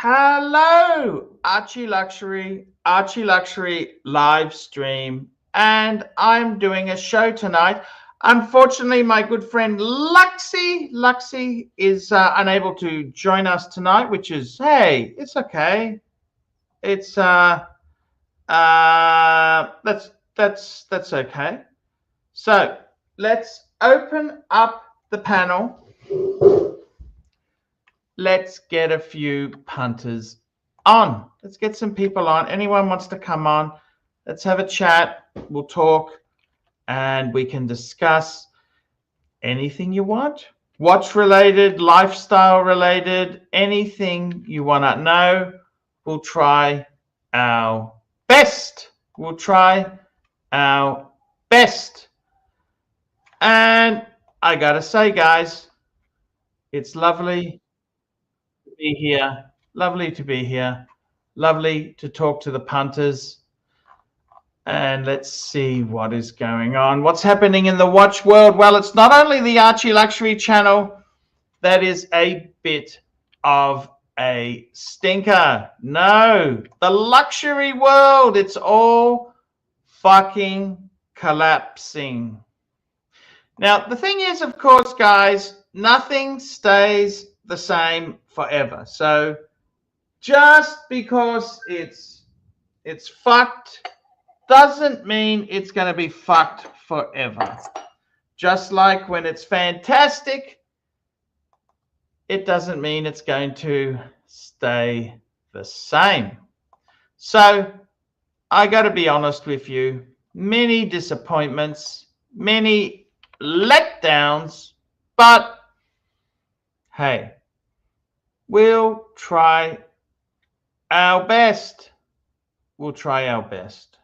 Hello, ArchieLuxury live stream, and I'm doing a show tonight. Unfortunately, my good friend Luxy is unable to join us tonight, which is, hey, it's okay. It's that's okay. So let's open up the panel. Let's get a few punters on. Let's get some people on. Anyone wants to come on? Let's have a chat. We'll talk and we can discuss anything you want. Watch related, lifestyle related, anything you want to know. We'll try our best. We'll try our best. And I got to say, guys, it's lovely to be here. Lovely to be here. Lovely to talk to the punters. And let's see what is going on. What's happening in the watch world? Well, it's not only the Archie Luxury channel that is a bit of a stinker. No, the luxury world, it's all fucking collapsing. Now, the thing is, of course, guys, nothing stays the same forever. So just because it's fucked doesn't mean it's going to be fucked forever. Just like when it's fantastic, it doesn't mean it's going to stay the same. So I got to be honest with you, many disappointments, many letdowns, but hey, we'll try our best. We'll try our best.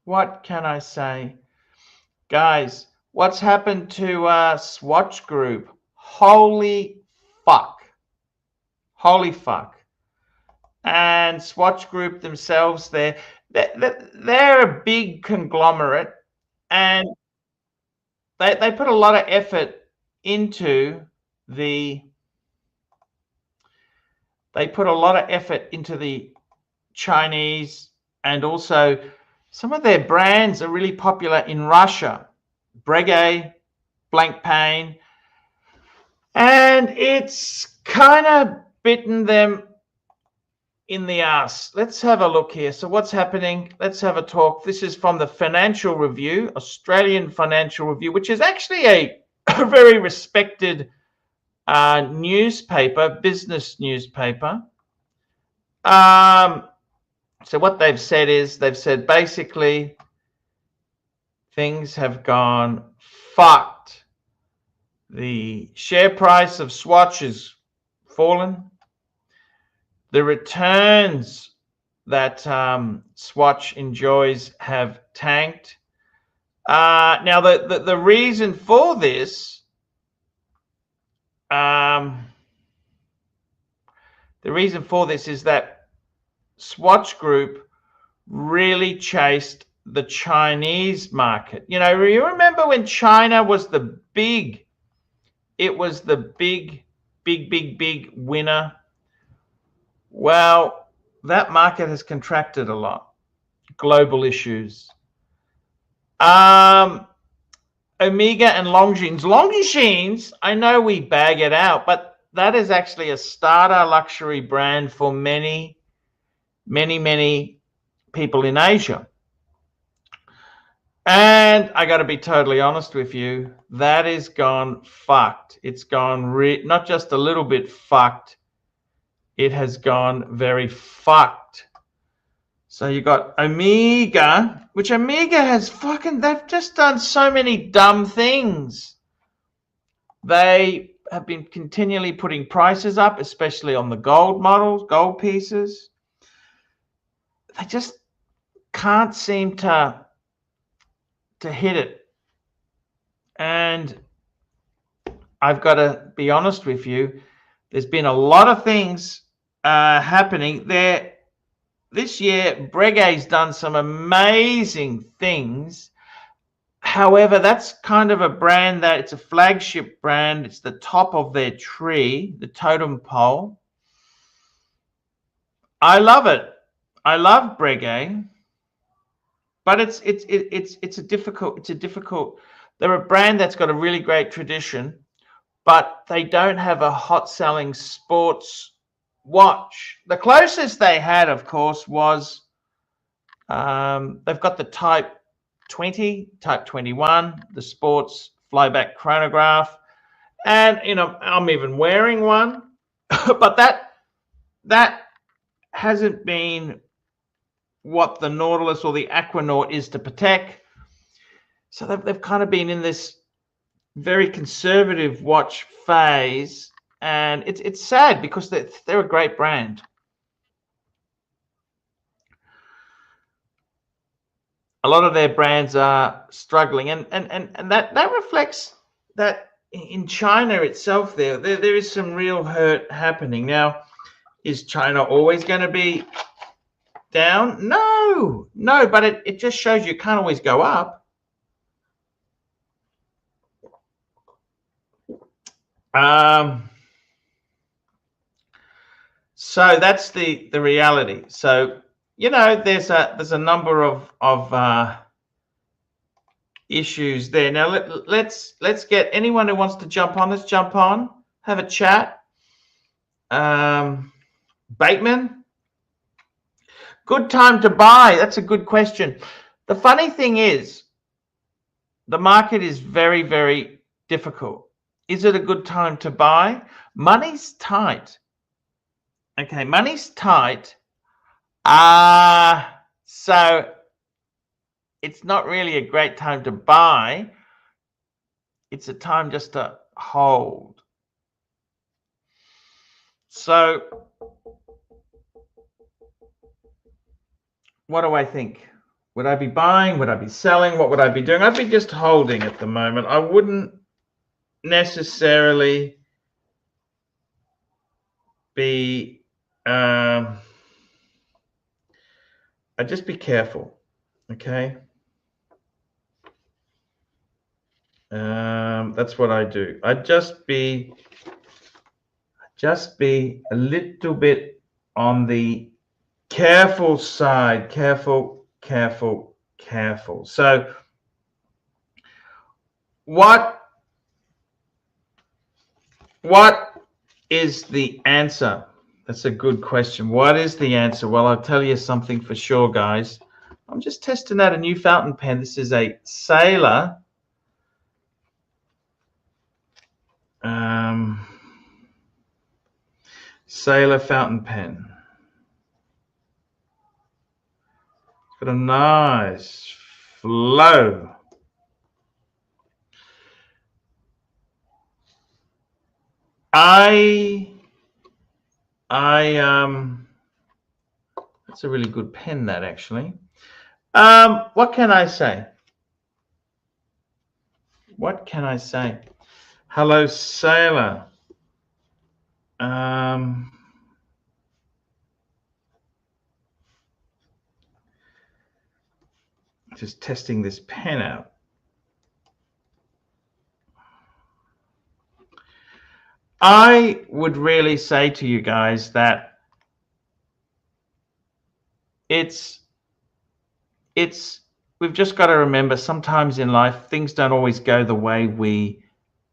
What can I say? Guys, what's happened to Swatch Group? Holy fuck. Holy fuck. And Swatch Group themselves, they're a big conglomerate, and they put a lot of effort into the Chinese, and also some of their brands are really popular in Russia. Breguet, Blancpain, and it's kind of bitten them in the ass. Let's have a look here. So what's happening? Let's have a talk. This is from the Financial Review, Australian Financial Review, which is actually a very respected newspaper, business newspaper. So what they've said is, they've said basically things have gone fucked. The share price of Swatch has fallen. The returns that Swatch enjoys have tanked. Now, the reason for this, is that Swatch Group really chased the Chinese market. You know, you remember when China was the big winner? Well, that market has contracted a lot. Global issues. Omega and Longines. Longines, I know we bag it out, but that is actually a starter luxury brand for many people in Asia. And I got to be totally honest with you, that is gone fucked. It's gone not just a little bit fucked, it has gone very fucked. So you got Omega, which Omega has they've just done so many dumb things. They have been continually putting prices up, especially on the gold models, gold pieces. They just can't seem to hit it. And I've got to be honest with you, there's been a lot of things happening there. This year, Breguet's done some amazing things. However, that's kind of a brand that it's a flagship brand. It's the top of their tree, the totem pole. I love it. I love Breguet, but it's a difficult. They're a brand that's got a really great tradition, but they don't have a hot selling sports watch. The closest they had, of course, was they've got the Type 20, Type 21, the sports flyback chronograph, and I'm even wearing one, but that hasn't been what the Nautilus or the Aquanaut is to Patek. So they've kind of been in this very conservative watch phase, and it's sad because they're a great brand. A lot of their brands are struggling, and that reflects that in China itself there is some real hurt happening. Now, is China always going to be down? No, but it just shows you can't always go up. So that's the reality. So there's a number of issues there. Now let's get anyone who wants to jump on. Let's jump on, have a chat. Bateman, good time to buy. That's a good question. The funny thing is, the market is very, very difficult. Is it a good time to buy? Money's tight. Okay, money's tight. So it's not really a great time to buy. It's a time just to hold. So what do I think? Would I be buying? Would I be selling? What would I be doing? I'd be just holding at the moment. I wouldn't necessarily be I'd just be careful. Okay, that's what I do. I'd just be a little bit on the careful side. Careful. So what is the answer? That's a good question. What is the answer? Well, I'll tell you something for sure, guys. I'm just testing out a new fountain pen. This is a Sailor. Sailor fountain pen. It's got a nice flow. That's a really good pen, that actually. What can I say? What can I say? Hello, Sailor. Just testing this pen out. I would really say to you guys that we've just got to remember sometimes in life things don't always go the way we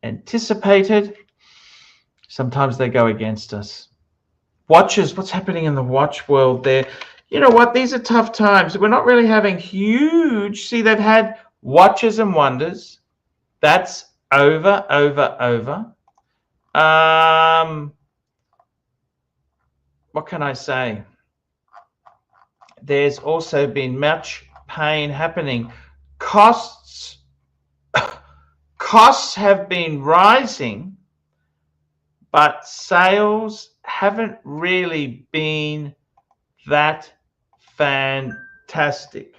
anticipated. Sometimes they go against us. Watches, what's happening in the watch world there? You know what? These are tough times. We're not really having huge. See, they've had Watches and Wonders. That's over. What can I say? There's also been much pain happening. Costs have been rising, but sales haven't really been that fantastic.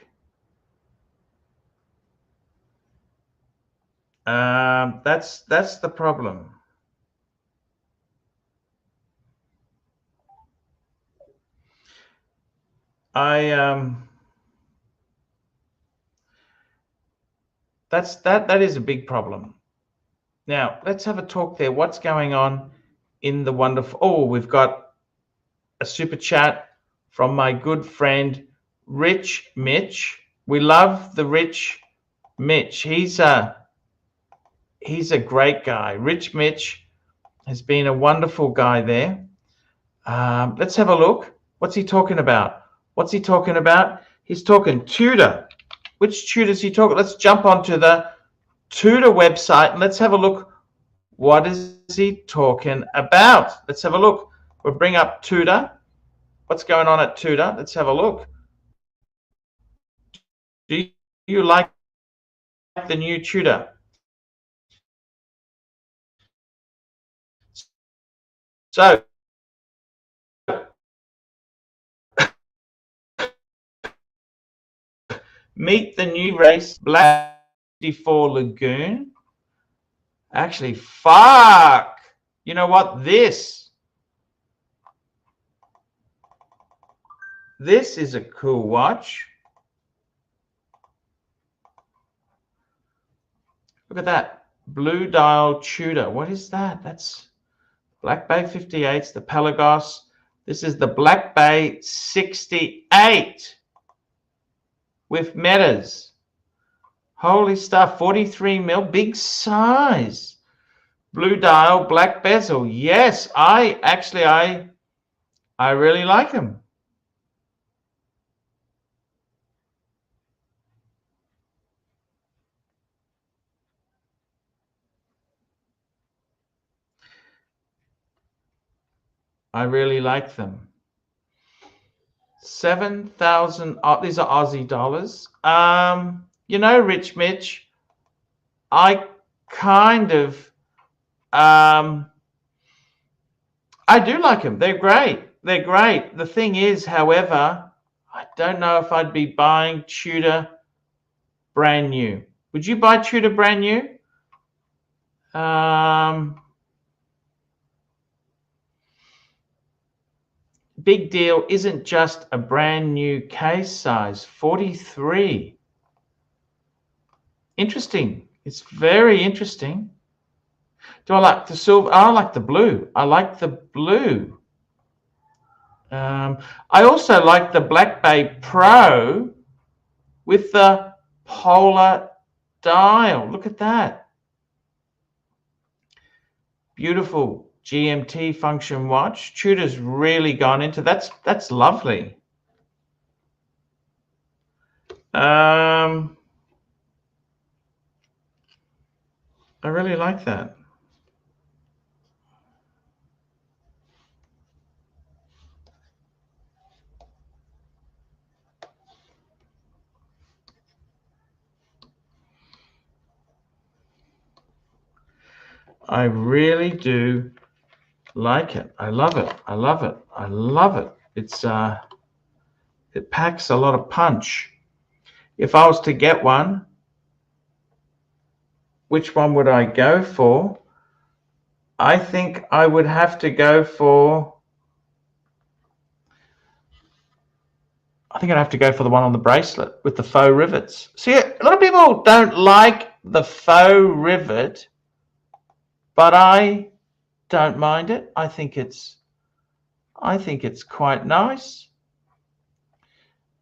That's the problem. That is a big problem. Now, let's have a talk there. What's going on in the wonderful... Oh, we've got a super chat from my good friend, Rich Mitch. We love the Rich Mitch. He's a great guy. Rich Mitch has been a wonderful guy there. Let's have a look. What's he talking about? What's he talking about? He's talking Tudor. Which Tudor is he talking? Let's jump onto the Tudor website and let's have a look. What is he talking about? Let's have a look. We'll bring up Tudor. What's going on at Tudor? Let's have a look. Do you like the new Tudor? So, meet the new race, Black 54 Lagoon. Actually, fuck. You know what? This is a cool watch. Look at that. Blue dial Tudor. What is that? That's Black Bay 58s, the Pelagos. This is the Black Bay 68 with metas. Holy stuff. 43 mil, big size. Blue dial, black bezel. Yes, I really like them. I really like them. 7,000. Oh, these are Aussie dollars. You know, Rich Mitch, I kind of, I do like them. They're great. They're great. The thing is, however, I don't know if I'd be buying Tudor brand new. Would you buy Tudor brand new? Big deal isn't just a brand new case size. 43. Interesting. It's very interesting. Do I like the silver? I like the blue. I like the blue. I also like the Black Bay Pro with the polar dial. Look at that. Beautiful GMT function watch. Tudor's really gone into that's lovely. I really like that. I really do like it. I love it. I love it. I love it. It's it packs a lot of punch. If I was to get one, which one would I go for? I think I would have to go for, I think I'd have to go for the one on the bracelet with the faux rivets. See, a lot of people don't like the faux rivet, but I don't mind it. I think it's quite nice.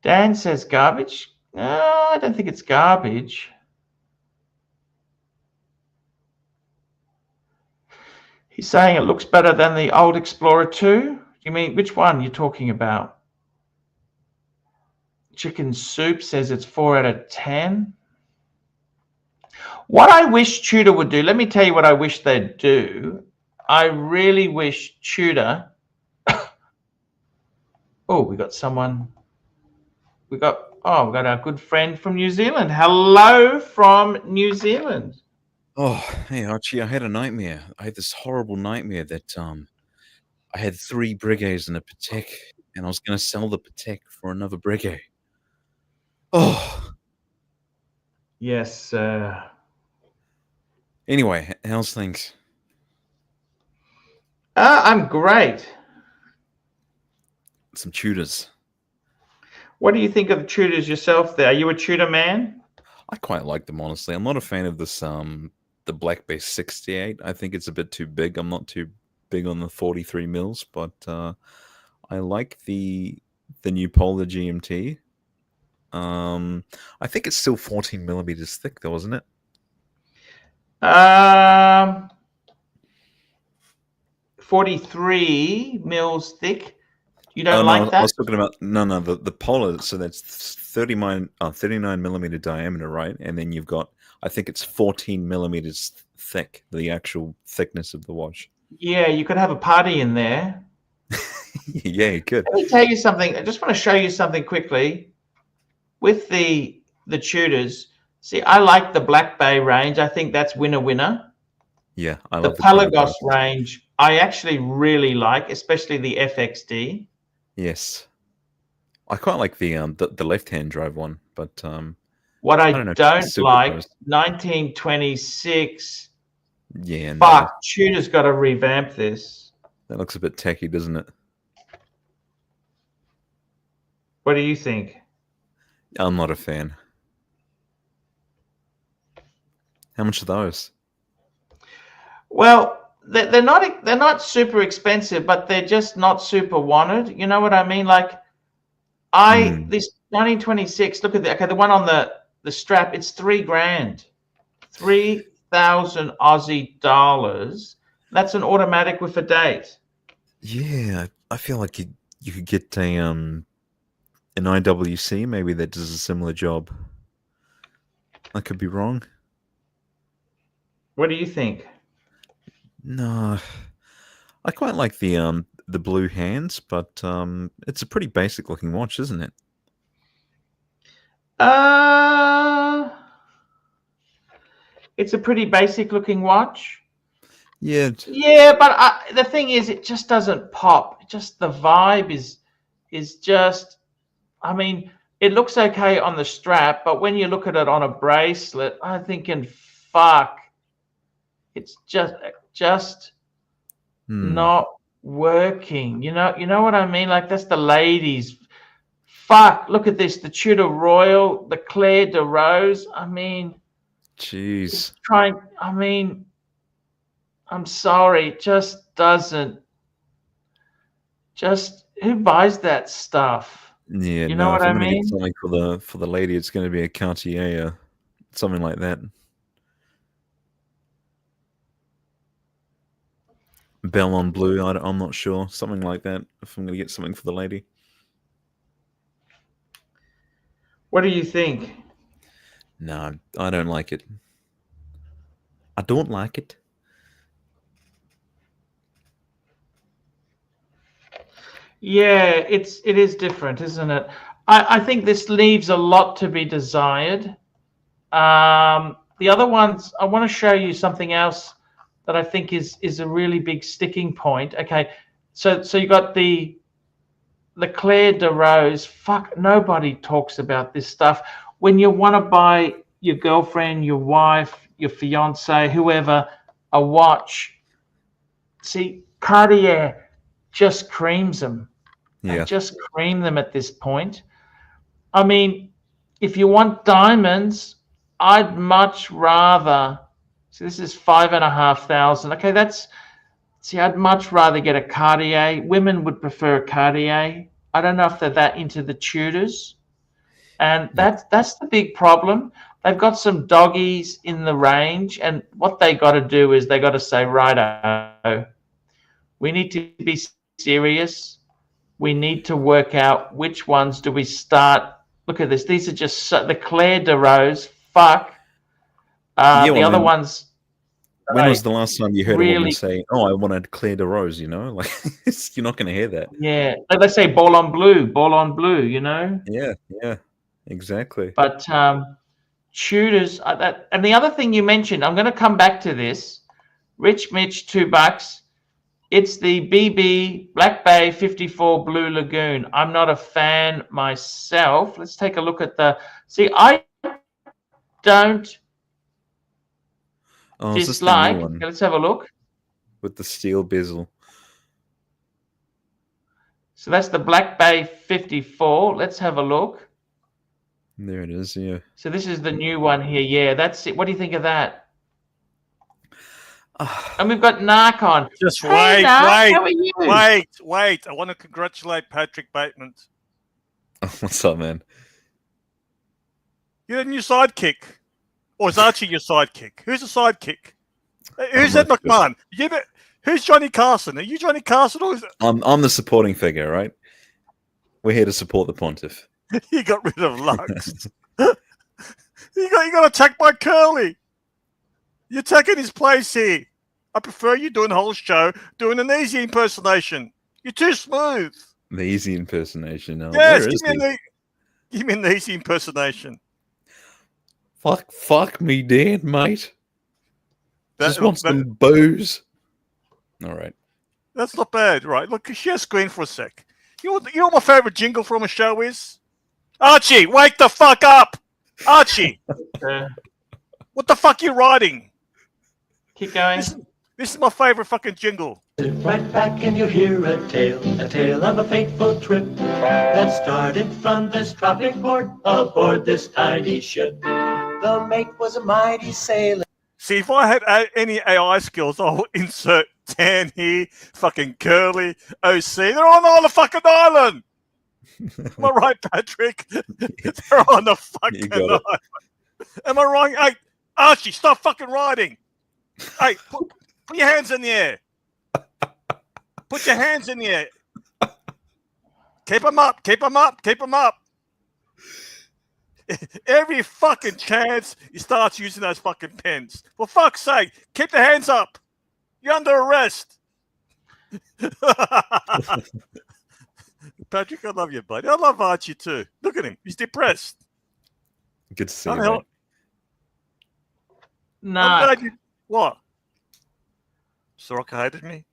Dan says garbage. No, I don't think it's garbage. He's saying it looks better than the old Explorer 2. You mean, which one you're talking about? Chicken Soup says it's 4 out of 10. What I wish Tudor would do, let me tell you what I wish they'd do. I really wish Tudor. Oh, we got someone. We got our good friend from New Zealand. Hello from New Zealand. Oh, hey Archie, I had a nightmare. I had this horrible nightmare that I had 3 Breguets and a Patek, and I was going to sell the Patek for another Breguet. Oh. Yes. Anyway, how's things? I'm great. Some Tudors. What do you think of the Tudors yourself there? Are you a Tudor man? I quite like them, honestly. I'm not a fan of this the Black Bay 68. I think it's a bit too big. I'm not too big on the 43 mils, but I like the new Polar GMT. I think it's still 14 millimeters thick, though, isn't it? 43 mils thick. You Oh don't no, like I that? was talking about the Polar. So that's 39 millimeter diameter, right? And then you've got, I think it's 14 millimeters thick, the actual thickness of the watch. Yeah, you could have a party in there. Yeah, good. Let me tell you something. I just want to show you something quickly with the Tudors. See, I like the Black Bay range. I think that's winner. Yeah, I The love the Pelagos Pelagos. range, I actually really like, especially the FXD. Yes, I quite like the left-hand drive one, but What I I don't know, don't super like, close. 1926. Yeah, no, Fuck, Tudor's got to revamp this. that looks a bit tacky, doesn't it? What do you think? I'm not a fan. How much are those? Well, they're not super expensive, but they're just not super wanted. You know what I mean? Like Hmm. this 1926. Look at the one on the strap. It's $3,000, 3,000 Aussie dollars. That's an automatic with a date. Yeah, I feel like you could get an IWC maybe that does a similar job. I could be wrong. What do you think? No, I quite like the blue hands, but it's a pretty basic looking watch, isn't it? Uh, it's a pretty basic looking watch. Yeah, Yeah, but the thing is, it just doesn't pop. Just the vibe is just. I mean, it looks okay on the strap, but when you look at it on a bracelet, I'm thinking, fuck, it's just hmm. not working. You know what I mean? Like that's the ladies. Fuck, look at this, the Tudor Royal, the Claire de Rose. I mean, it's Jeez. trying. I mean, I'm sorry, it just doesn't. Just who buys that stuff? Yeah, You know no. what If I'm I gonna get mean? something for the lady, it's gonna be a Cartier, something like that. Bell on blue. I'm not sure. Something like that. If I'm gonna get something for the lady. What do you think? No, I don't like it. I don't like it. Yeah, it is different, isn't it? I think this leaves a lot to be desired. The other ones, I want to show you something else that I think is a really big sticking point. Okay, so you got the Claire de Rose. Fuck, nobody talks about this stuff. When you want to buy your girlfriend, your wife, your fiance, whoever, a watch, see, Cartier just creams them. They Yeah. just cream them at this point. I mean, if you want diamonds, I'd much rather. So this is 5,500. Okay, I'd much rather get a Cartier. Women would prefer a Cartier. I don't know if they're that into the Tudors, and Yeah. that's the big problem. They've got some doggies in the range, and what they got to do is they got to say, righto, we need to be serious. We need to work out which ones do we start. Look at this. These are just the Claire de Rose. Fuck. Yeah. The Well, I other mean, ones, when I was the last time you heard a woman really, say, "Oh, I wanted Claire de Rose"? You know, like you're not going to hear that. yeah. Like they say ball on blue, you know. Yeah. Yeah. Exactly. But Tudors, and the other thing you mentioned, I'm going to come back to this. Rich Mitch, $2. It's the BB Black Bay 54 Blue Lagoon. I'm not a fan myself. Let's take a look at see, I don't Oh, is this the new dislike. one Let's have a look. with the steel bezel? So that's the Black Bay 54. Let's have a look. There it is. Yeah. So this is the new one here. Yeah, that's it. What do you think of that? And we've got Narc on. Just Hey, wait, Narc, how are you? wait. I want to congratulate Patrick Bateman. What's up, man? You're the new sidekick. Or is Archie your sidekick? Who's the sidekick? Who's Ed not McMahon? Who's Johnny Carson? Are you Johnny Carson or is it... I'm the supporting figure, right? We're here to support the pontiff. You got rid of Lux. you got attacked by Curly. You're taking his place here. I prefer you doing the whole show doing an easy impersonation. You're too smooth. The easy impersonation. No, Yes, where is he? give me an easy impersonation. Fuck me dead, mate. Just want some booze. All right. That's not bad, right? Look, share screen for a sec. You know what my favorite jingle from a show is? Archie, wake the fuck up! Archie! What the fuck are you writing? Keep going. This is my favorite fucking jingle. Sit right back and you'll hear a tale of a fateful trip that started from this tropic port aboard this tiny ship. The mate was a mighty sailor. See, if I had any AI skills, I'll insert Dan here, fucking Curly, OC. They're on the fucking island. Am I right, Patrick? They're on the fucking island. Am I wrong? Hey, Archie, stop fucking writing. Hey, put your hands in the air. Put your hands in the air. Keep them up. Keep them up. Keep them up. Every fucking chance he starts using those fucking pens. For fuck's sake, keep the hands up. You're under arrest. Patrick, I love you, buddy. I love Archie too. Look at him. He's depressed. Good to see you. No. What? Soroka hated me?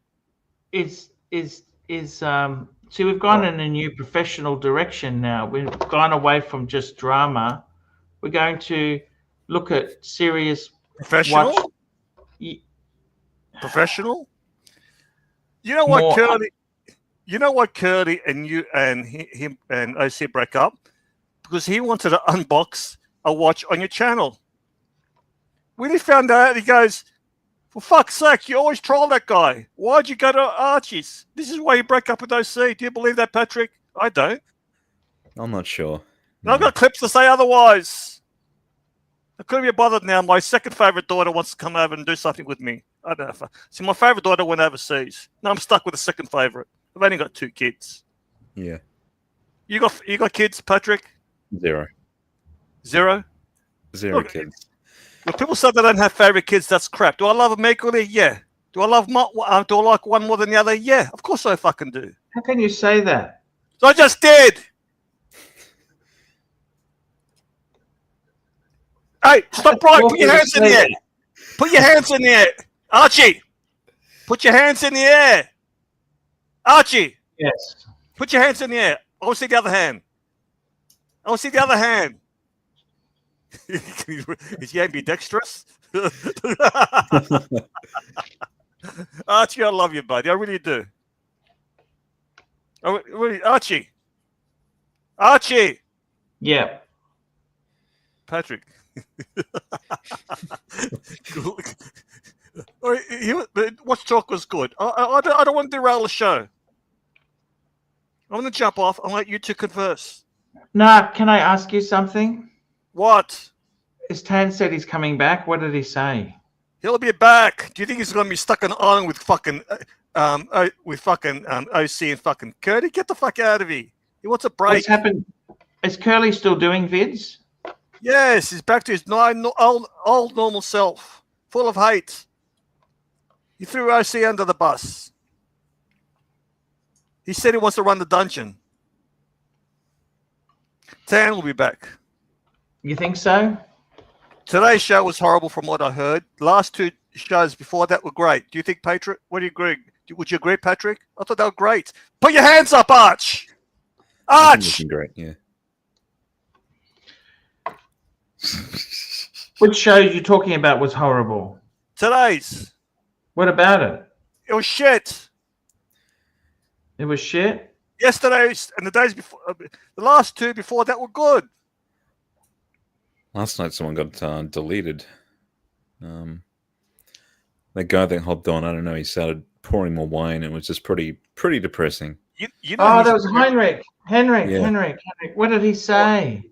See, we've gone in a new professional direction now. We've gone away from just drama. We're going to look at serious professional. Professional. You know what, Curly? You know what, Curly and you and him and OC break up because he wanted to unbox a watch on your channel. When he found out, he goes, "For fuck's sake, you always troll that guy. Why'd you go to Archie's? This is why you break up with OC. Do you believe that, Patrick? I don't. I'm not sure. No. I've got clips to say otherwise. I couldn't be bothered now. My second favorite daughter wants to come over and do something with me. I don't know. See, my favorite daughter went overseas. Now I'm stuck with the second favorite. I've only got 2 kids. Yeah. You got kids, Patrick? 0. 0? 0 kids. When people say they don't have favorite kids, that's crap. Do I love them equally? Yeah. Do I like one more than the other? Yeah. Of course I fucking do. How can you say that? So I just did. Hey, stop right. Put your hands in the air. Put your hands in the air. Archie, put your hands in the air. Archie. Yes. Put your hands in the air. I want to see the other hand. I want to see the other hand. Is he ambidextrous? Archie, I love you, buddy. I really do. Archie. Archie. Yeah. Patrick. Watch Talk was good. I don't want to derail the show. I want to jump off. I'll let you two converse. No, can I ask you something? What? Tan said he's coming back. What did he say? He'll be back. Do you think he's going to be stuck on an island with fucking OC and fucking Curly? Get the fuck out of here. He wants a break. What's happened? Is Curly still doing vids? Yes, he's back to his old normal self, full of hate. He threw OC under the bus. He said he wants to run the dungeon. Tan will be back. You think so? Today's show was horrible from what I heard. The last 2 shows before that were great. Do you think, Patrick? What do you agree? Would you agree, Patrick? I thought they were great. Put your hands up, Arch! Arch! Great, yeah. Which show you talking about was horrible? Today's. What about it? It was shit. It was shit? Yesterday's and the days before, the last 2 before that were good. Last night someone got deleted. That guy that hopped on, I don't know, he started pouring more wine. It was just pretty depressing. You know, Oh, he's that was Henrik. Yeah. Henrik. What did he say?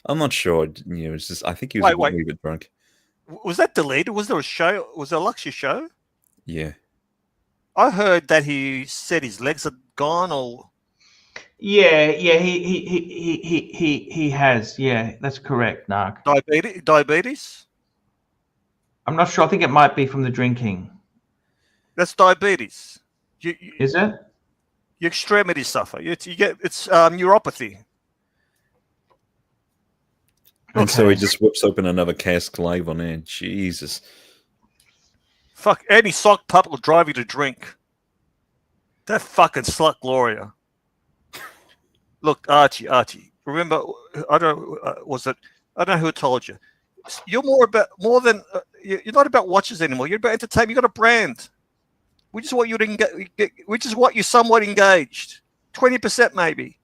I'm not sure. You know, it's just I think he was a wee bit drunk. Was that deleted? Was there a show? Was there a luxury show? Yeah. I heard that he said his legs are gone, or Yeah, he has. Yeah, that's correct, Narc. diabetes. I'm not sure. I think it might be from the drinking. That's diabetes. Is it? Your extremities suffer. You get it's neuropathy. And so he just whips open another cask live on air. Jesus. Fuck, any sock pup will drive you to drink. That fucking slut Gloria. Look, Archie. Remember, I don't know who told you. You're more than you're not about watches anymore. You're about entertainment. You got a brand. We just want you to we just want you somewhat engaged. 20% maybe,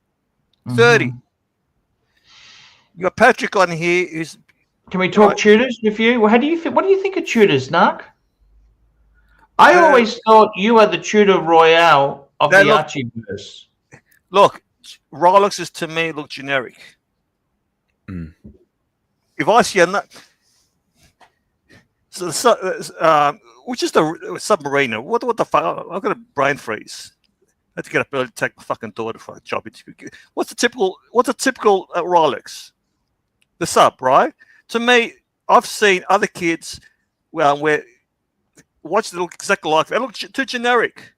30. You got Patrick on here. Who's Can we talk Tudors with you? Well, how do you feel? What do you think of Tudors, Narc? I always thought you were the Tudor Royale of the Archieverse. Look, Rolex to me look generic. Mm. If I see which is the Submariner? What the fuck? I've got a brain freeze. I had to get up early to take my fucking daughter for a job interview. What's a typical Rolex? The Sub, right? To me, I've seen other kids where watches that look exactly like they look too generic.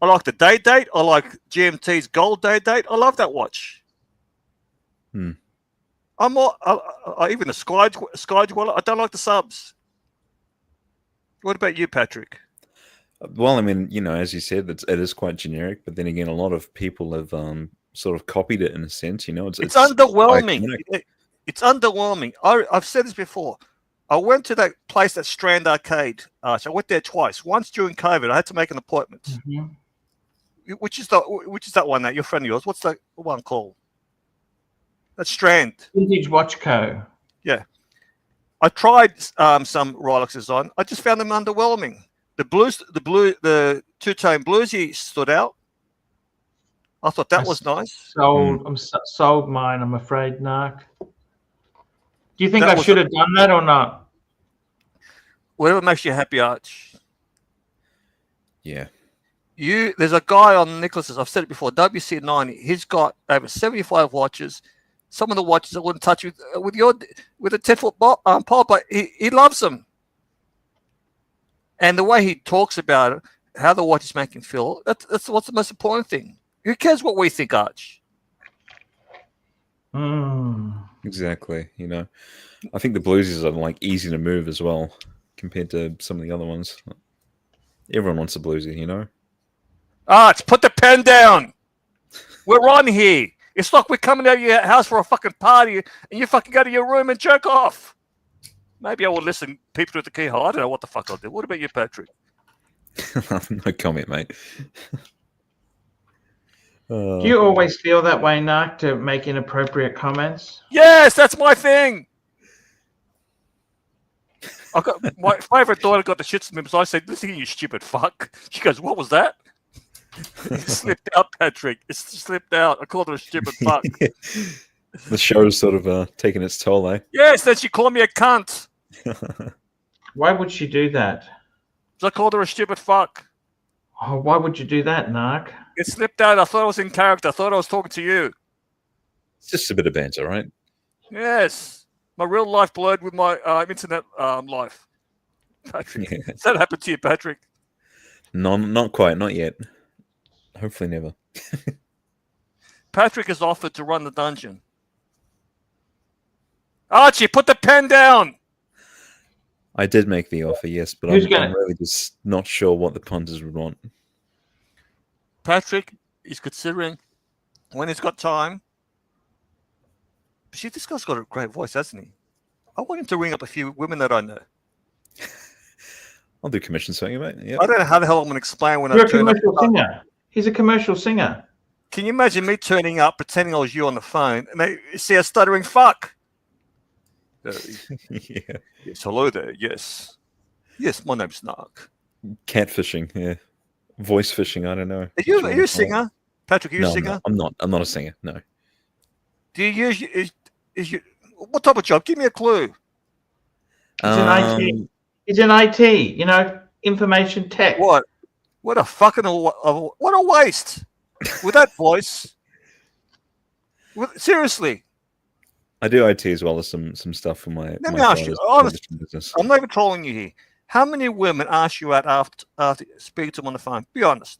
I like the day date. I like GMT's gold day date. I love that watch. Hmm. I'm more, even a Sky Dweller. I don't like the Subs. What about you, Patrick? Well, I mean, you know, as you said, it is quite generic, but then again, a lot of people have sort of copied it in a sense. You know, it's underwhelming. Iconic. It's underwhelming. I've said this before. I went to that place, that Strand Arcade. I went there twice. Once during COVID, I had to make an appointment. Mm-hmm. Which is that one that your friend of yours? What's that one called? That Strand. Vintage Watch Co. Yeah. I tried some Rolexes on. I just found them underwhelming. The two-tone bluesy stood out. I thought that was nice. I'm sold mine, I'm afraid, Narc. Do you think I should have done that or not? Whatever makes you happy, Arch. Yeah. There's a guy on Nicholas's, I've said it before, WC90. He's got over 75 watches. Some of the watches I wouldn't touch with a 10-foot pole, but he loves them. And the way he talks about it, how the watches make him feel, that's what's the most important thing. Who cares what we think, Arch? Exactly. You know, I think the bluesies are like easy to move as well compared to some of the other ones. Everyone wants a bluesy, you know. Arch, put the pen down. We're on here. It's like we're coming out of your house for a fucking party and you fucking go to your room and jerk off. Maybe I will listen people at the keyhole. I don't know what the fuck I'll do. What about you, Patrick? No comment, mate. Do you always feel that way, Narc, to make inappropriate comments? Yes, that's my thing. I got my favorite daughter got the shits from him, so I said, "Listen, you stupid fuck." She goes, "What was that?" It slipped out, Patrick. It slipped out. I called her a stupid fuck. The show's sort of taking its toll, eh? Yes, then she called me a cunt. Why would she do that? So I called her a stupid fuck. Oh, why would you do that, Narc? It slipped out. I thought I was in character. I thought I was talking to you. It's just a bit of banter, right? Yes. My real life blurred with my internet life. Patrick. Yeah. Has that happened to you, Patrick? No, not quite. Not yet. Hopefully never. Patrick has offered to run the dungeon. Archie, put the pen down. I did make the offer, yes, but I'm really just not sure what the punters would want. Patrick is considering when he's got time. See, this guy's got a great voice, hasn't he? I want him to ring up a few women that I know. I'll do commission swinging, mate. Yep. I don't know how the hell I'm going to explain when You're I a turn up. commercial singer. He's a commercial singer. Can you imagine me turning up, pretending I was you on the phone, and they see a stuttering fuck? Yeah. Yes, hello there. Yes. Yes, my name's Nark. Catfishing, yeah. Voice fishing, I don't know. Are you a singer? Patrick, are you a No, singer? I'm not. I'm not a singer, no. Do you use is you what type of job? Give me a clue. He's in IT. He's in IT, you know, information tech. What? What a fucking what a waste. With that voice. Seriously. I do IT as well as some stuff for my Let me my ask you, father's honestly, business. I'm not even trolling you here. How many women ask you out after speaking to them on the phone? Be honest.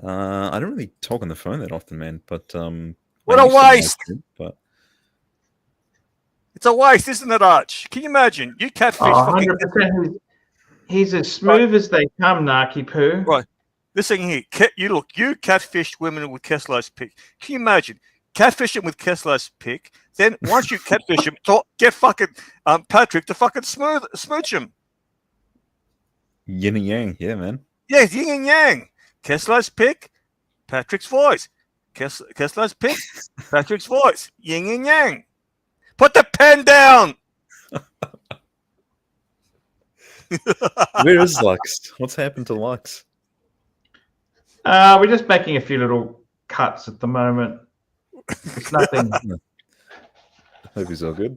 I don't really talk on the phone that often, man. But What I a used to waste! like to, but It's a waste, isn't it, Arch? Can you imagine? You catfish fucking 100%. He's as smooth as they come, Narky Poo. right. This thing here, you catfished women with Kessler's pick. Can you imagine catfishing with Kessler's pick? Then once you catfish him, get fucking Patrick to fucking smooch him. yin and yang, yeah, man. Yeah, yin and yang. Kessler's pick, Patrick's voice. Kessler's pick, Patrick's voice. Yin and yang. Put the pen down. Where is Lux? What's happened to Lux? We're just making a few little cuts at the moment. It's nothing. Hope he's all good.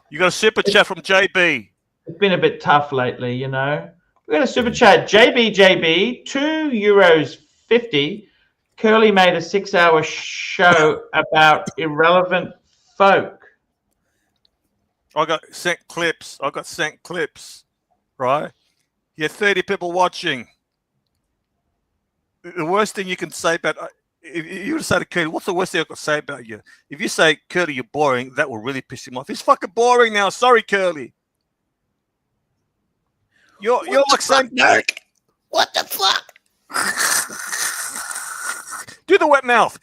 You got a super chat from JB. It's been a bit tough lately, you know. We got a super chat. JB, €2.50. Curly made a 6-hour show about irrelevant folk. I got sent clips. Right? You had 30 people watching. The worst thing you can say about if you were to say to Curly, what's the worst thing I could say about you? If you say, Curly, you're boring, that will really piss him off. He's fucking boring now. Sorry, Curly. You're like saying, What the fuck? do the wet mouth.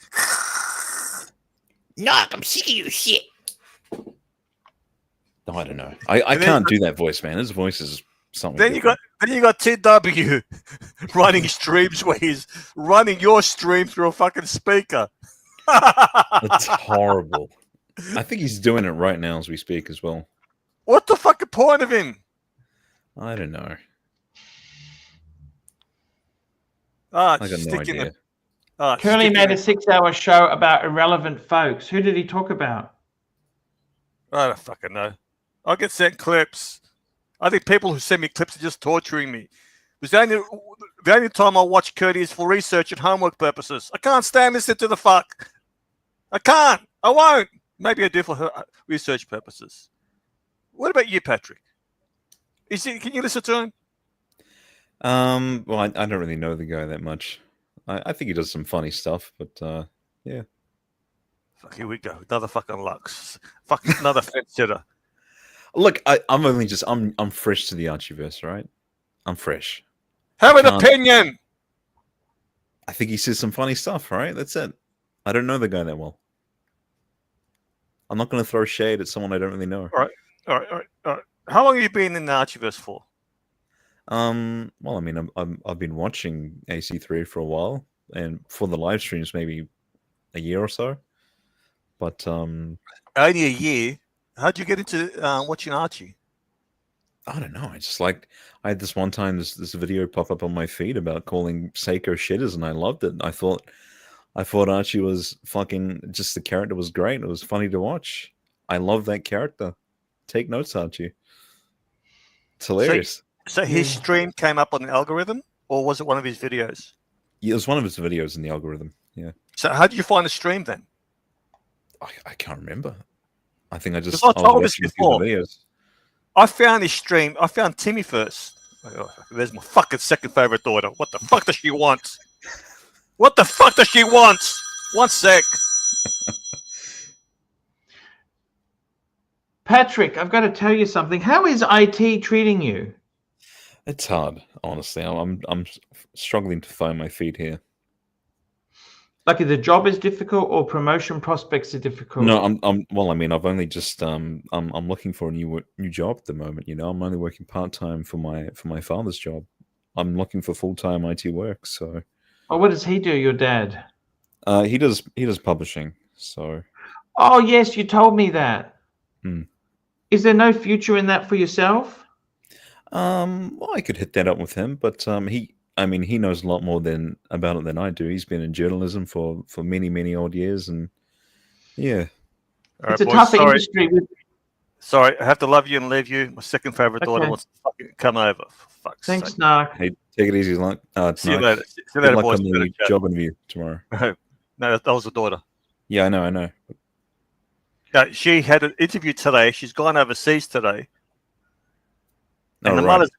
Knock, I'm sick of your shit. I don't know. I can't do that voice, man. His voice is something. Then you got TW running streams where he's running your stream through a fucking speaker. It's horrible. I think he's doing it right now as we speak as well. What the fucking point of him? I don't know. Ah, I got no idea. Curly made a 6-hour show about irrelevant folks. Who did he talk about? I don't fucking know. I get sent clips. I think people who send me clips are just torturing me. Because the only time I watch Curly is for research and homework purposes. I can't stand listening to the fuck. I can't. I won't. Maybe I do for her research purposes. What about you, Patrick? Can you listen to him? Well, I don't really know the guy that much. I think he does some funny stuff, but yeah. Fuck, here we go. Another fucking Lux. Fucking another fence sitter. Look, I'm fresh to the Archieverse, right? I'm fresh. Have an opinion. I think he says some funny stuff, right? That's it. I don't know the guy that well. I'm not going to throw shade at someone I don't really know. All right. How long have you been in the Archieverse for? Well, I mean, I've been watching AC3 for a while, and for the live streams, maybe a year or so. But only a year. How'd you get into watching Archie? I don't know. I had this one time this video pop up on my feed about calling Seiko shitters, and I loved it. I thought Archie was fucking, just the character was great. It was funny to watch. I love that character. Take notes, Archie. It's hilarious. So his stream came up on the algorithm, or was it one of his videos? Yeah, it was one of his videos in the algorithm. Yeah. So how did you find the stream then? I can't remember. I think I was told this watching a few before. of the videos. I found his stream. I found Timmy first. Oh, there's my fucking second favorite daughter. What the fuck does she want? What the fuck does she want? One sec. Patrick, I've got to tell you something. How is IT treating you? It's hard, honestly. I'm struggling to find my feet here. Like, the job is difficult, or promotion prospects are difficult? No, well, I mean, I've only just I'm looking for a new job at the moment. You know, I'm only working part-time for my father's job. I'm looking for full-time IT work. So. Oh, what does he do? Your dad? He does publishing. So. Oh yes, you told me that. Is there no future in that for yourself? Well, I could hit that up with him, but he knows a lot more about it than I do. He's been in journalism for many odd years, and yeah. All It's a boys, tough industry. Sorry, I have to love you and leave you. My second favorite daughter Okay. wants to fucking come over. For fuck's Thanks, sake. Narc. Hey, take it easy, See you Narc. later. See you Good later, luck boys. on the job interview tomorrow. No, that was the daughter. Yeah, I know. She had an interview today. She's gone overseas today. And Oh, the right. mother's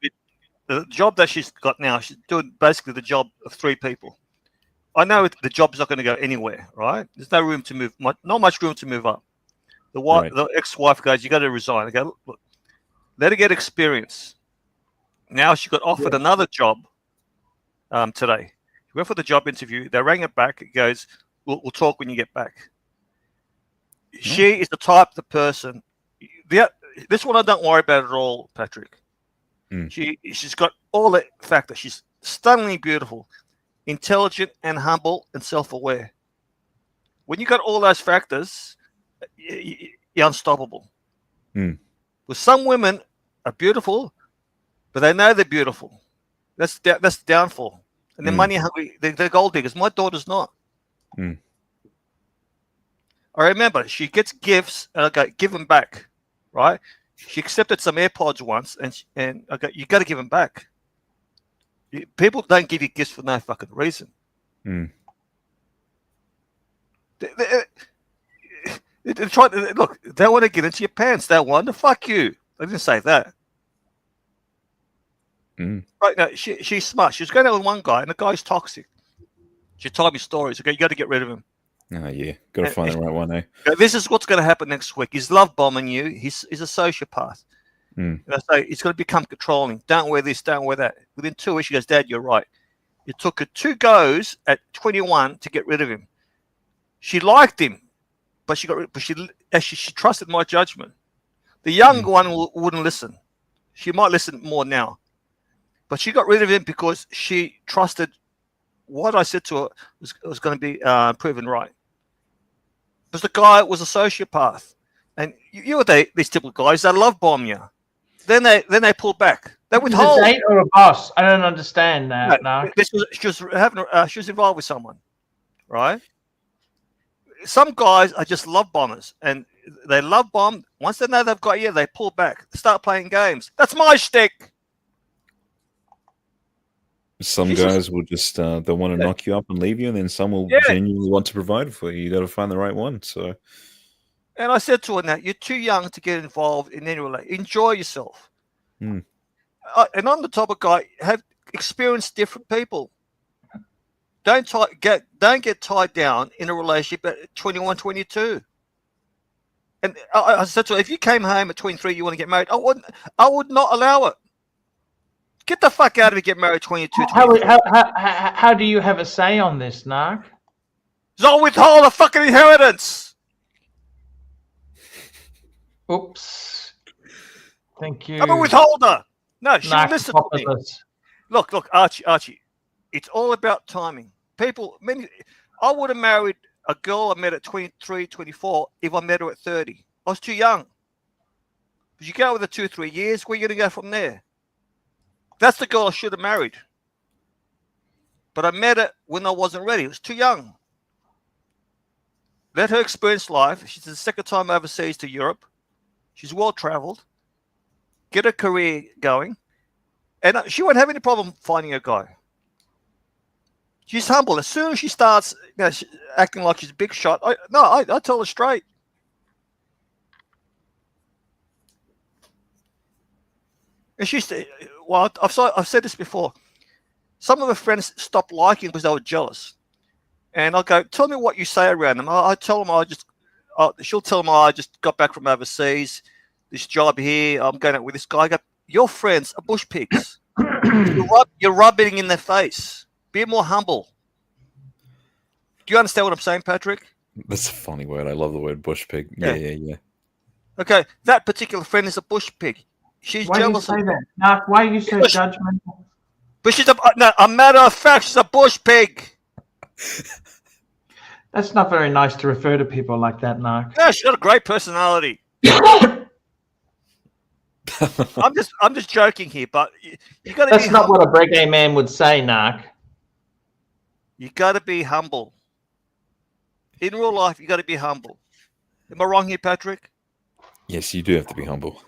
the job that she's got now, she's doing basically the job of 3 people. I know the job's not going to go anywhere, right? There's no room to move, not much room to move up. Right. The ex-wife goes, you got to resign. I go, look, let her get experience. Now she got offered another job today. She went for the job interview. They rang it back. It goes, we'll talk when you get back. She is the type of person. This one I don't worry about at all, Patrick. She's got all the factors. She's stunningly beautiful, intelligent and humble and self-aware. When you got all those factors, you're unstoppable. Well, some women are beautiful, but they know they're beautiful. That's the downfall. And they're money hungry. They're gold diggers. My daughter's not. I remember she gets gifts and I go, give them back, right? She accepted some AirPods once and I go, you got to give them back. People don't give you gifts for no fucking reason. They try to look. They want to get into your pants. They want to fuck you. I didn't say that. Right now, she's smart. She was going out with one guy, and the guy's toxic. She told me stories. Okay, you got to get rid of him. Oh yeah, got to find the right one, eh? This is what's going to happen next week. He's love bombing you. He's a sociopath. And I say he's going to become controlling. Don't wear this. Don't wear that. Within 2 weeks, she goes, Dad, you're right. It took her 2 goes at 21 to get rid of him. She liked him, but she trusted my judgment. The young one wouldn't listen. She might listen more now, but she got rid of him because she trusted what I said to her was going to be proven right. Because the guy was a sociopath, and you know these typical guys, they love bomb you. Then they pull back. They withhold. A date or a boss? I don't understand that. No. She was involved with someone, right? Some guys are just love bombers, and they love bomb. Once they know they've got you, they pull back, start playing games. That's my shtick. Some guys will just they want to knock you up and leave you, and then some will genuinely want to provide for you. You got to find the right one. So, and I said to her, "Now you're too young to get involved in any relationship. Enjoy yourself." And I'm the type of guy have experienced different people. Don't get tied down in a relationship at 21, 22. And I said to her, if you came home at 23, you want to get married, I would not allow it. Get the fuck out of it. Get married 22. How do you have a say on this, Narc? I'll withhold a fucking inheritance. Oops. Thank you. I'm a withholder. No, she would listen to me. Look, Archie. It's all about timing. I would have married a girl I met at 23, 24 if I met her at 30. I was too young. But you go with her 2-3 years, where are you going to go from there? That's the girl I should have married. But I met her when I wasn't ready. It was too young. Let her experience life. She's the second time overseas to Europe. She's well-traveled. Get her career going. And she won't have any problem finding a guy. She's humble. As soon as she starts acting like she's a big shot, I tell her straight. And I've said this before. Some of her friends stopped liking because they were jealous. And I'll go, tell me what you say around them. I tell them she'll tell them I just got back from overseas, this job here, I'm going out with this guy. I go, your friends are bush pigs. You're rubbing in their face. Be more humble. Do you understand what I'm saying, Patrick? That's a funny word. I love the word bush pig. Yeah. Okay, that particular friend is a bush pig. She's jealous. Why do you say that? Narc, why are you so judgmental? But she's a matter of fact, she's a bush pig. That's not very nice to refer to people like that, Narc. No, she's got a great personality. I'm just joking here, but you got to That's be not humble. what a reggae man would say, Narc. You got to be humble. In real life, you got to be humble. Am I wrong here, Patrick? Yes, you do have to be humble.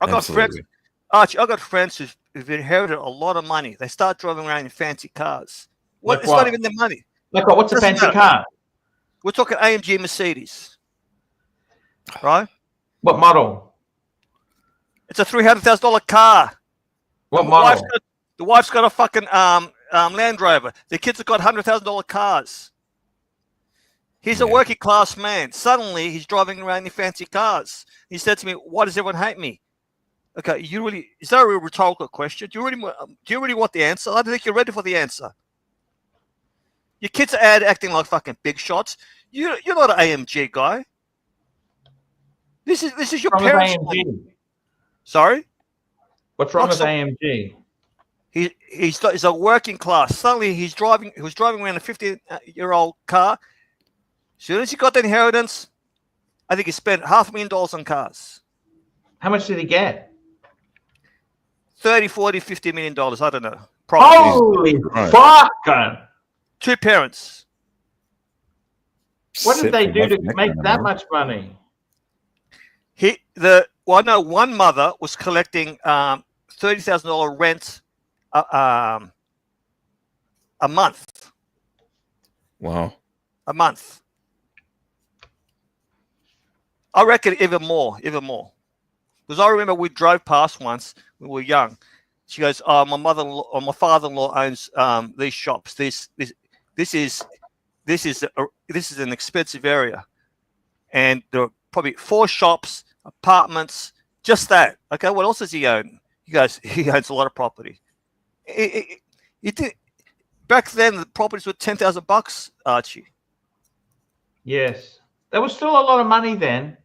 I got friends, Absolutely. Archie. I got friends who've inherited a lot of money. They start driving around in fancy cars. Like It's what? not even their money. Like what? What's a Doesn't fancy matter. car? We're talking AMG Mercedes, right? What model? It's a $300,000 car. What The model? wife's got a fucking Land Rover. The kids have got $100,000 cars. He's a Yeah. working class man. Suddenly, he's driving around in fancy cars. He said to me, "Why does everyone hate me?" Okay, is that a real rhetorical question? Do you really want the answer? I don't think you're ready for the answer. Your kids are acting like fucking big shots. You're not an AMG guy. This is your What's wrong with parents' money. AMG? Sorry. What's wrong with Lux- AMG? He's a working class. Suddenly he was driving around a 50-year-old car. As soon as he got the inheritance, I think he spent $500,000 on cars. How much did he get? 30, 40, $50 million. I don't know. Probably. Holy Right. fuck! Two parents. What did Sit they for do life to in that make kind of that money. much money? I know one mother was collecting $30,000 rent a month. Wow. A month. I reckon even more. Because I remember we drove past once when we were young. She goes, "Oh, my father-in-law owns these shops. This is an expensive area, and there are probably 4 shops, apartments, just that. Okay, what else does he own?" He goes, "He owns a lot of property." Back then, the properties were $10,000, Archie. Yes. There was still a lot of money then.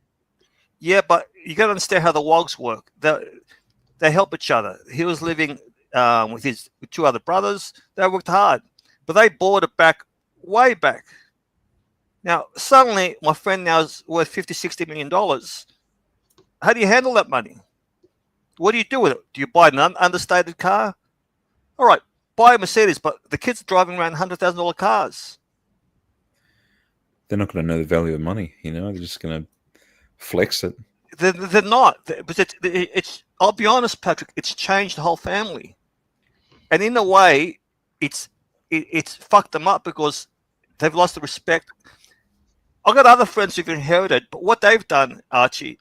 Yeah, but you got to understand how the wogs work. They help each other. He was living with 2 other brothers. They worked hard, but they bought it back way back. Now, suddenly, my friend now is worth $50, $60 million. How do you handle that money? What do you do with it? Do you buy an understated car? All right, buy a Mercedes, but the kids are driving around $100,000 cars. They're not going to know the value of money, you know? They're just going to flex it. They're not. But it's. I'll be honest, Patrick. It's changed the whole family, and in a way, it's fucked them up because they've lost the respect. I've got other friends who've inherited, but what they've done, Archie,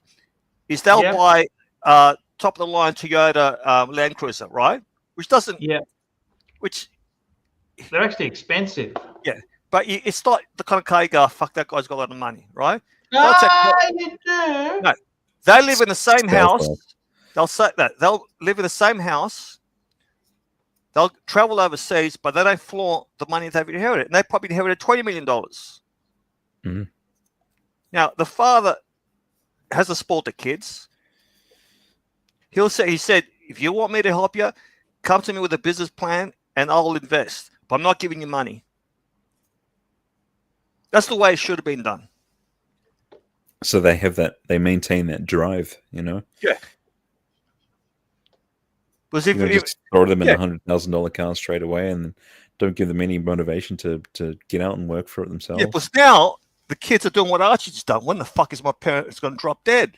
is they'll buy top of the line Toyota Land Cruiser, right? Which doesn't. Yeah. Which. They're actually expensive. Yeah, but it's not the kind of car you go, "Fuck, that guy's got a lot of money," right? You do. No, they live in the same house. Stealth. They'll say that they'll live in the same house. They'll travel overseas, but they don't flaunt the money they've inherited. And they probably inherited $20 million. Mhm. Now, the father hasn't spoiled the kids. He said, "If you want me to help you, come to me with a business plan and I'll invest. But I'm not giving you money." That's the way it should have been done. So they have that, they maintain that drive, you know? Yeah. Because if, You know, if just throw them in yeah. a $100,000 car straight away and don't give them any motivation to get out and work for it themselves. yeah, because now the kids are doing what Archie's done. When the fuck is my parents going to drop dead?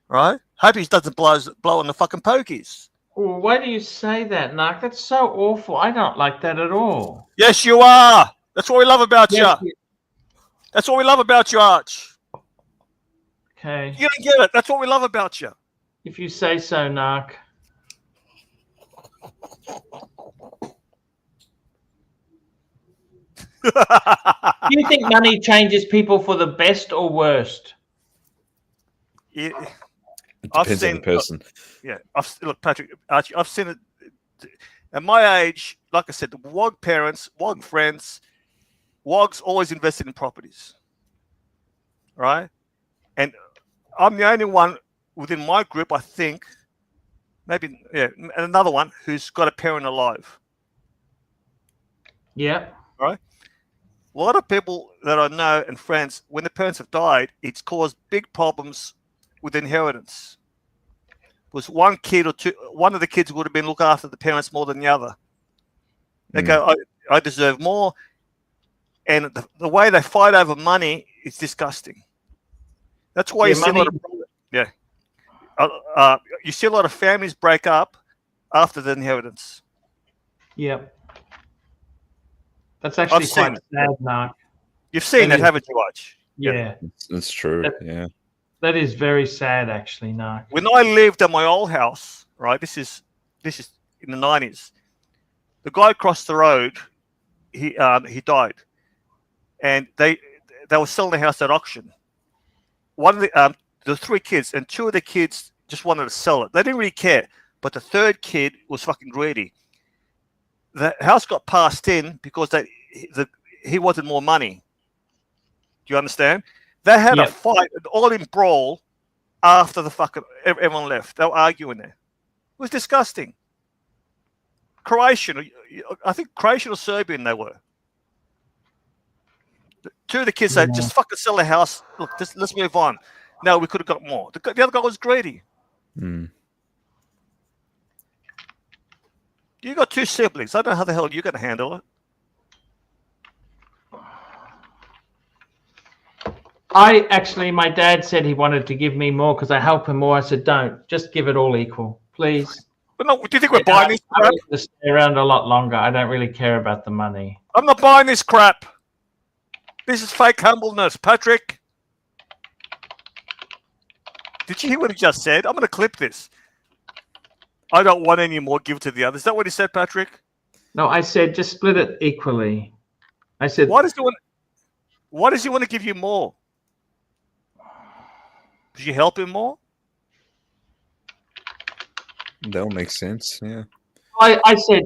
Right? Hope he doesn't blow on the fucking pokies. Oh, why do you say that, Narc? That's so awful. I don't like that at all. Yes, you are. That's what we love about Yes, you. That's what we love about you, Arch. Okay. You don't get it. That's what we love about you. If you say so, Narc. Do you think money changes people for the best or worst? Yeah, It I've depends on seen- the person. yeah. Look, Patrick, Archie, I've seen it. At my age, like I said, the WOG parents, WOG friends, WOGs always invested in properties, right? And I'm the only one within my group, I think, maybe, yeah, another one who's got a parent alive. Yeah. A lot of people that I know and friends, when the parents have died, it's caused big problems with inheritance was one of the kids would have been look after the parents more than the other. They go, I deserve more. And the way they fight over money is disgusting. That's why you see a lot of you see a lot of families break up after the inheritance. Yep. That's actually quite sad, Mark. You've seen that, haven't you, Arch? Yeah. That's true. Yeah. That is very sad, actually, Mark. When I lived at my old house, right? This is in the 90s. The guy across the road, he died, and they were selling the house at auction. One of the 3 kids, and 2 of the kids just wanted to sell it. They didn't really care, but the 3rd kid was fucking greedy. The house got passed in because he wanted more money. Do you understand? They had a fight, an all-in brawl, after the fucking everyone left. They were arguing there. It was disgusting. Croatian, I think Croatian or Serbian they were. 2 of the kids said, just fucking sell the house. Look, let's move on. No, we could have got more. The other guy was greedy. You got 2 siblings. I don't know how the hell you're going to handle it. My dad said he wanted to give me more because I help him more. I said, don't. Just give it all equal, please. But no, do you think we're buying this crap? I'm going to stay around a lot longer. I don't really care about the money. I'm not buying this crap. This is fake humbleness, Patrick. Did you hear what he just said? I'm going to clip this. I don't want any more, give to the others. Is that what he said, Patrick? No, I said just split it equally. I said, why does he want to give you more? Did you help him more? That'll make sense, yeah. I said,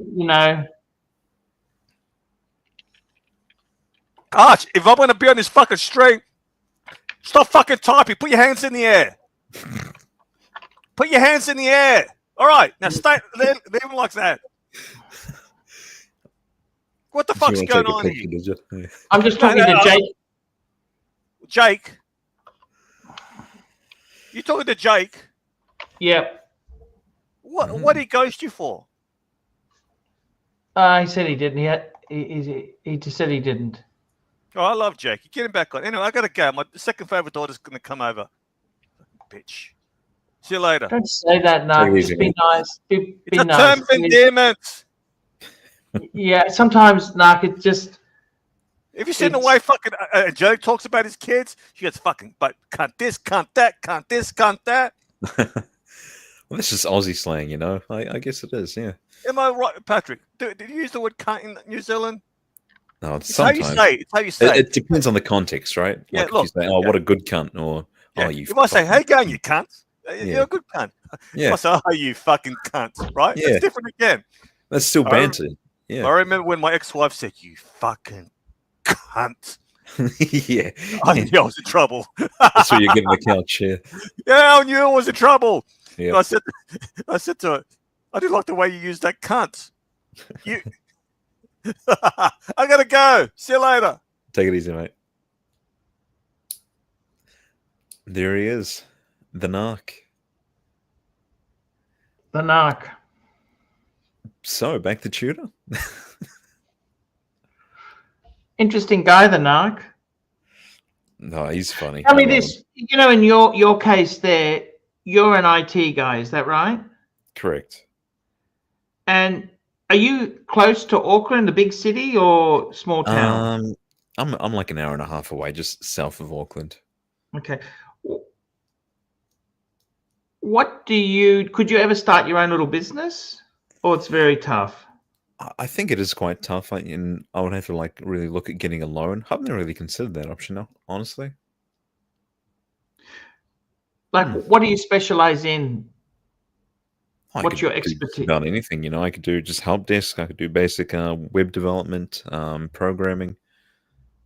Arch, if I'm going to be on this fucking stream, stop fucking typing. Put your hands in the air. Put your hands in the air. All right, now stay leave him like that. What the fuck's going on here? I'm just talking to Jake. Jake? You talking to Jake? Yep. What did he ghost you for? He said he didn't. He just said he didn't. Oh, I love Jake. You get him back on. Anyway, I got to go. My second favorite daughter's going to come over. Bitch. See you later. Don't say that, no. Just be nice. Be it's nice. a term of endearment. Yeah, sometimes, Narc, it just... If you're sitting away fucking... Joe talks about his kids, she gets fucking, but cunt this, cunt that, cunt this, cunt that. Well, this is Aussie slang, I guess it is, yeah. Am I right, Patrick? Did you use the word cunt in New Zealand? No, it's sometimes. How you say. It's how you say. It depends on the context, right? Yeah, like look. If you say, oh, what a good cunt, or, oh, you... If I say, hey, going, you cunt, you're a good cunt. Yeah. If I say, oh, you fucking cunt, right? Yeah. It's different again. That's still banter. Yeah. I remember when my ex-wife said, you fucking cunt. Yeah. I knew I was in trouble. That's what you're getting the couch, yeah. Yeah, I knew I was in trouble. Yep. I said to her, I didn't like the way you used that cunt. You... I got to go. See you later. Take it easy, mate. There he is. The Narc. The Narc. So, back to Tudor. Interesting guy, the Narc. No, he's funny. Tell me this. In your case there, you're an IT guy, is that right? Correct. And are you close to Auckland, the big city, or small town? I'm like an hour and a half away, just south of Auckland. Okay. Could you ever start your own little business, or it's very tough? I think it is quite tough, and I would have to really look at getting a loan. I haven't really considered that option, honestly. What do you specialize in? What's your expertise? About anything, I could do just help desk. I could do basic web development, programming.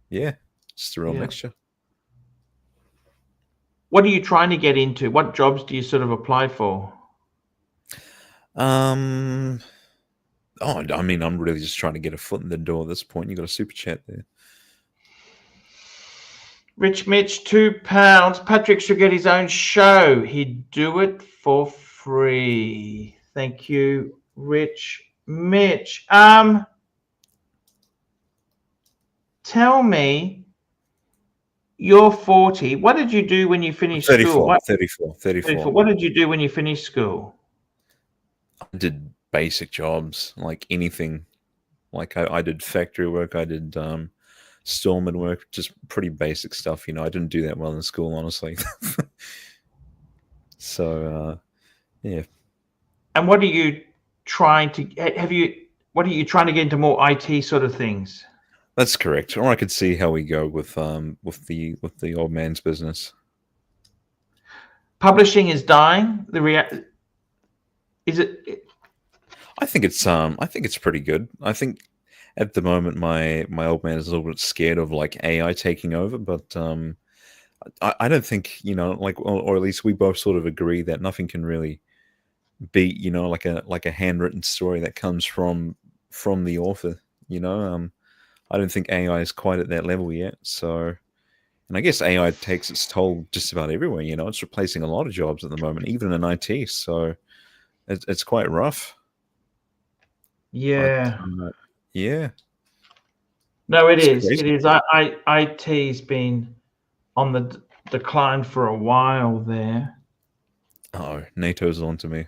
Yeah, just a real mixture. What are you trying to get into? What jobs do you sort of apply for? I'm really just trying to get a foot in the door at this point. You got a super chat there. Rich Mitch, £2. Patrick should get his own show. He'd do it for free. Thank you, Rich Mitch. Tell me, you're 40. What did you do when you finished 34, school? 34. What did you do when you finished school? I did basic jobs, like anything. Like I did factory work, I did storeman work, just pretty basic stuff. You know, I didn't do that well in school, honestly. So, yeah. And what are you trying to what are you trying to get into, more IT sort of things? That's correct. Or I could see how we go with the old man's business. Publishing is dying. Is it? I think it's pretty good. I think at the moment my old man is a little bit scared of like AI taking over, but I don't think, you know, like, or at least we both sort of agree that nothing can really beat, you know, like a handwritten story that comes from the author. You know, I don't think AI is quite at that level yet. So, and I guess AI takes its toll just about everywhere. You know, it's replacing a lot of jobs at the moment, even in IT. So it's quite rough. Yeah. But, yeah. No, it is. Crazy. It is. IT's been on the decline for a while there. Oh, NATO's on to me.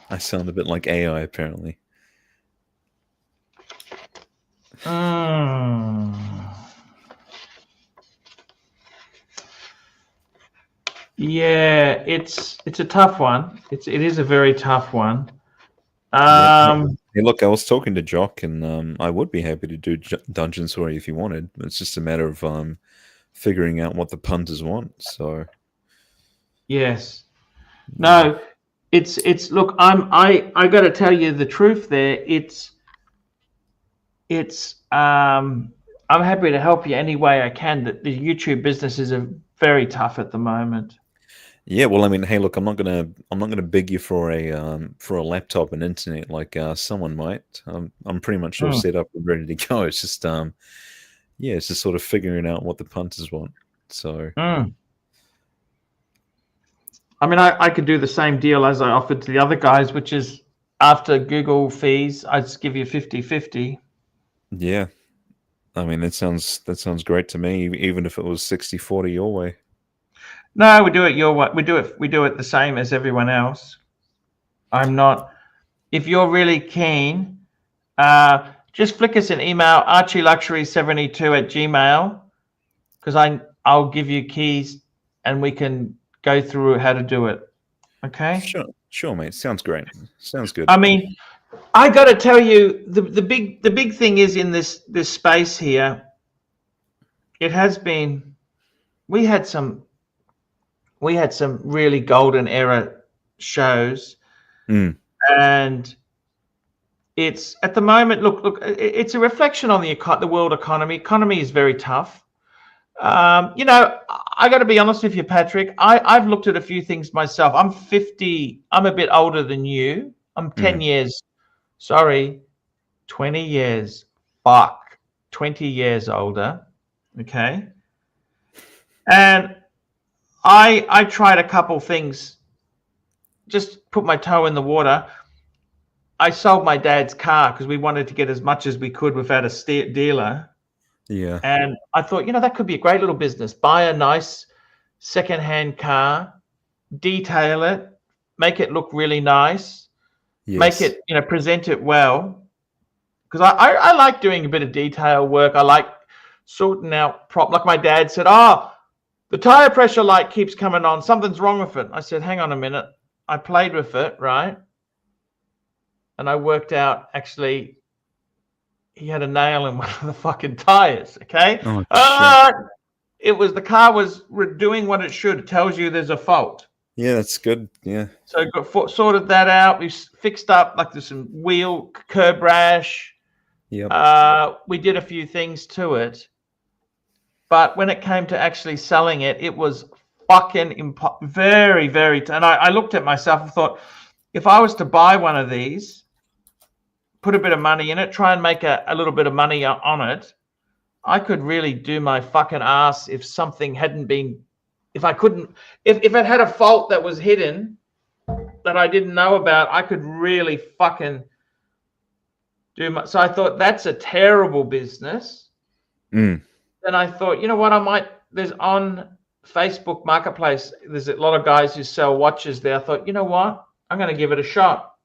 I sound a bit like AI, apparently. Yeah, it's a tough one. It is a very tough one. Hey, look, I was talking to Jock, and I would be happy to do Dungeon Story if you wanted. It's just a matter of figuring out what the punters want. So, yes, no, it's. Look, I got to tell you the truth. There, I'm happy to help you any way I can. That the YouTube business is very tough at the moment. yeah, well, I mean, hey, look, I'm not gonna beg you for a laptop and internet like someone might. I'm pretty much all set up and ready to go. It's just yeah, it's just sort of figuring out what the punters want. So, I mean, I could do the same deal as I offered to the other guys, which is after Google fees, I'd just give you 50-50. yeah, I mean, that sounds great to me, even if it was 60-40 your way. No, we do it your way. We do it the same as everyone else. I'm not. If you're really keen, just flick us an email, ArchieLuxury72@gmail, because I'll give you keys and we can go through how to do it. Okay. Sure, mate. Sounds great. Sounds good. I mean, I got to tell you, the big thing is in this space here. It has been. We had some really golden era shows, and it's at the moment. Look, it's a reflection on the world economy. Economy is very tough. You know, I got to be honest with you, Patrick. I've looked at a few things myself. I'm 50. I'm a bit older than you. I'm 10 years. Sorry, 20 years. Fuck, 20 years older. Okay, and I tried a couple things. Just put my toe in the water. I sold my dad's car because we wanted to get as much as we could without a dealer. Yeah. And I thought, you know, that could be a great little business. Buy a nice second-hand car, detail it, make it look really nice, make it, you know, present it well. Because I like doing a bit of detail work. I like sorting out like my dad said, oh, the tire pressure light keeps coming on. Something's wrong with it. I said, hang on a minute. I played with it, right? And I worked out, actually, he had a nail in one of the fucking tires, okay? It was, the car was doing what it should. It tells you there's a fault. Yeah, that's good. Yeah. So sorted that out. We fixed up, like, there's some wheel curb rash. Yeah. We did a few things to it. But when it came to actually selling it, it was fucking very, very. And I looked at myself and thought, if I was to buy one of these, put a bit of money in it, try and make a little bit of money on it, I could really do my fucking ass if something hadn't been, if I couldn't, if it had a fault that was hidden that I didn't know about, I could really fucking do my, so I thought that's a terrible business. Mm. Then I thought, you know what, I might, there's on Facebook Marketplace, there's a lot of guys who sell watches there. I thought, you know what, I'm going to give it a shot.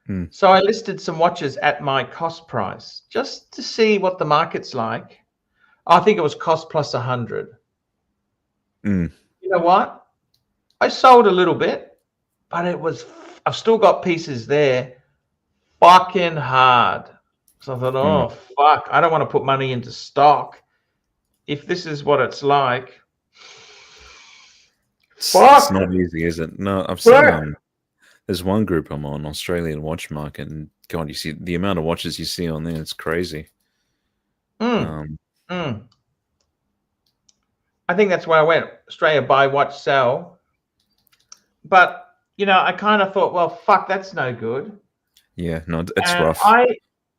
Mm. So I listed some watches at my cost price just to see what the market's like. I think it was cost plus 100. Mm. You know what? I sold a little bit, but it was, I've still got pieces there, fucking hard. So I thought, oh, fuck, I don't want to put money into stock. If this is what it's like, It's not easy, is it? No, I've seen there's one group I'm on, Australian watch market, and God, you see the amount of watches you see on there, it's crazy. I think that's where I went. Australia, buy, watch, sell. But, you know, I kind of thought, well, fuck, that's no good. Yeah, no, it's rough.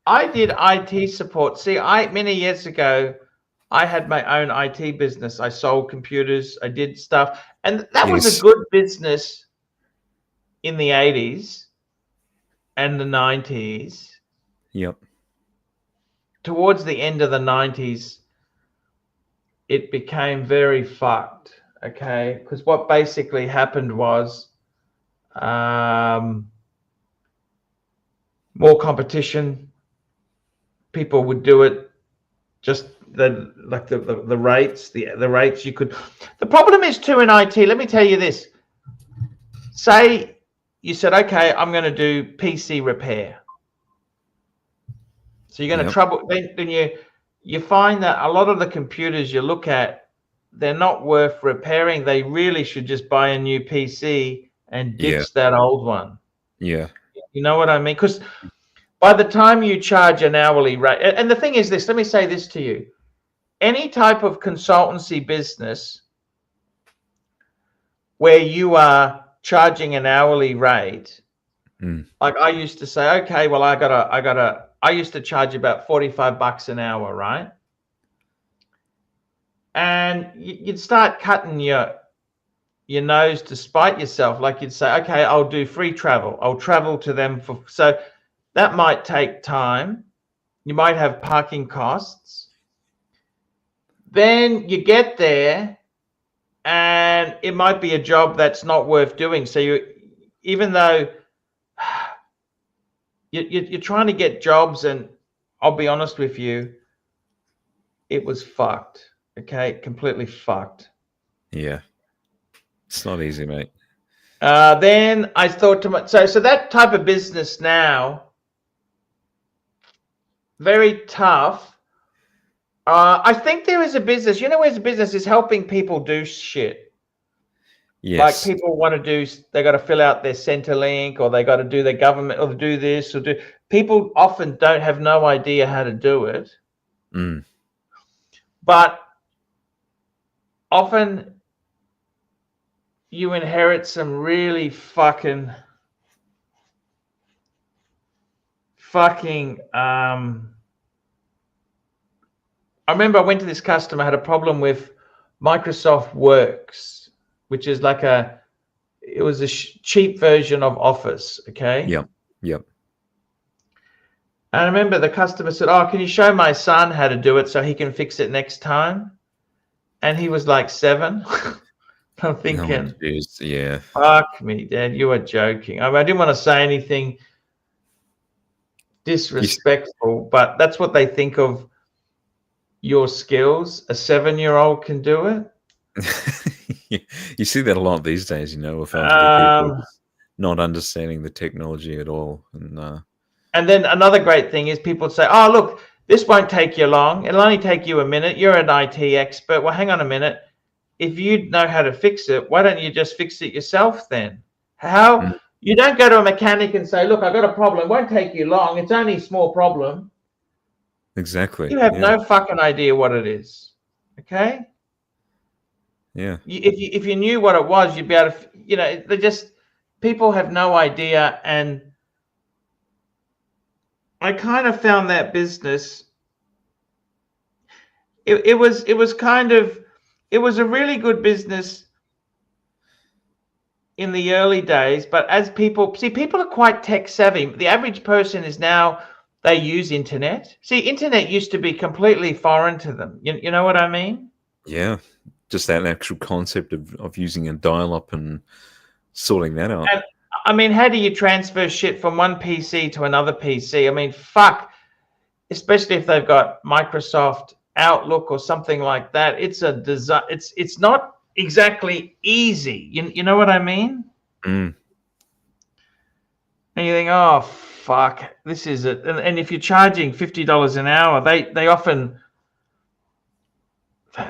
I did IT support. See, many years ago, I had my own IT business. I sold computers. I did stuff. And that was a good business in the 80s and the 90s. Yep. Towards the end of the 90s, it became very fucked, okay? Because what basically happened was more competition. People would do it just the rates, the rates you could. The problem is too in IT. Let me tell you this. Say you said, okay, I'm going to do PC repair. So you're going to trouble. Then you find that a lot of the computers you look at, they're not worth repairing. They really should just buy a new PC and ditch that old one. Yeah. You know what I mean? Because by the time you charge an hourly rate, and the thing is this, let me say this to you. Any type of consultancy business where you are charging an hourly rate, like I used to say, okay, well, I used to charge about $45 an hour, right? And you'd start cutting your nose to spite yourself. Like you'd say, okay, I'll do free travel. I'll travel to them so that might take time. You might have parking costs. Then you get there and it might be a job that's not worth doing. So even though you're trying to get jobs, and I'll be honest with you, it was fucked. Okay, completely fucked. Yeah, it's not easy, mate. Then I thought to myself, so that type of business now, very tough. I think there is a business. You know, where's a business is helping people do shit. Yes. Like people want to do, they got to fill out their Centrelink, or they got to do their government, or do this, or do. People often have no idea how to do it. But often you inherit some really fucking I remember I went to this customer, had a problem with Microsoft Works, which is like it was a cheap version of Office, okay? Yep. And I remember the customer said, oh, can you show my son how to do it so he can fix it next time? And he was like 7. I'm thinking, yeah. Fuck me, Dad, you are joking. I mean, I didn't want to say anything disrespectful, but that's what they think of your skills. A 7-year-old can do it. You see that a lot these days, you know, with people not understanding the technology at all. And then another great thing is people say, oh, look, this won't take you long. It'll only take you a minute. You're an IT expert. Well, hang on a minute. If you know how to fix it, why don't you just fix it yourself then? You don't go to a mechanic and say, look, I've got a problem. It won't take you long. It's only a small problem. Exactly. You have no fucking idea what it is. Okay? Yeah. If you knew what it was, you'd be able to, you know, people have no idea. And I kind of found that business, it was kind of, it was a really good business in the early days, but as people are quite tech savvy. The average person is now, they use internet. See, internet used to be completely foreign to them. You know what I mean? Yeah, just that actual concept of using a dial-up and sorting that out. And I mean, how do you transfer shit from one PC to another PC? I mean, fuck, especially if they've got Microsoft Outlook or something like that. It's a design. It's not exactly easy. You know what I mean? Mm. And you think, oh fuck, this is it. And if you're charging $50 an hour, they often,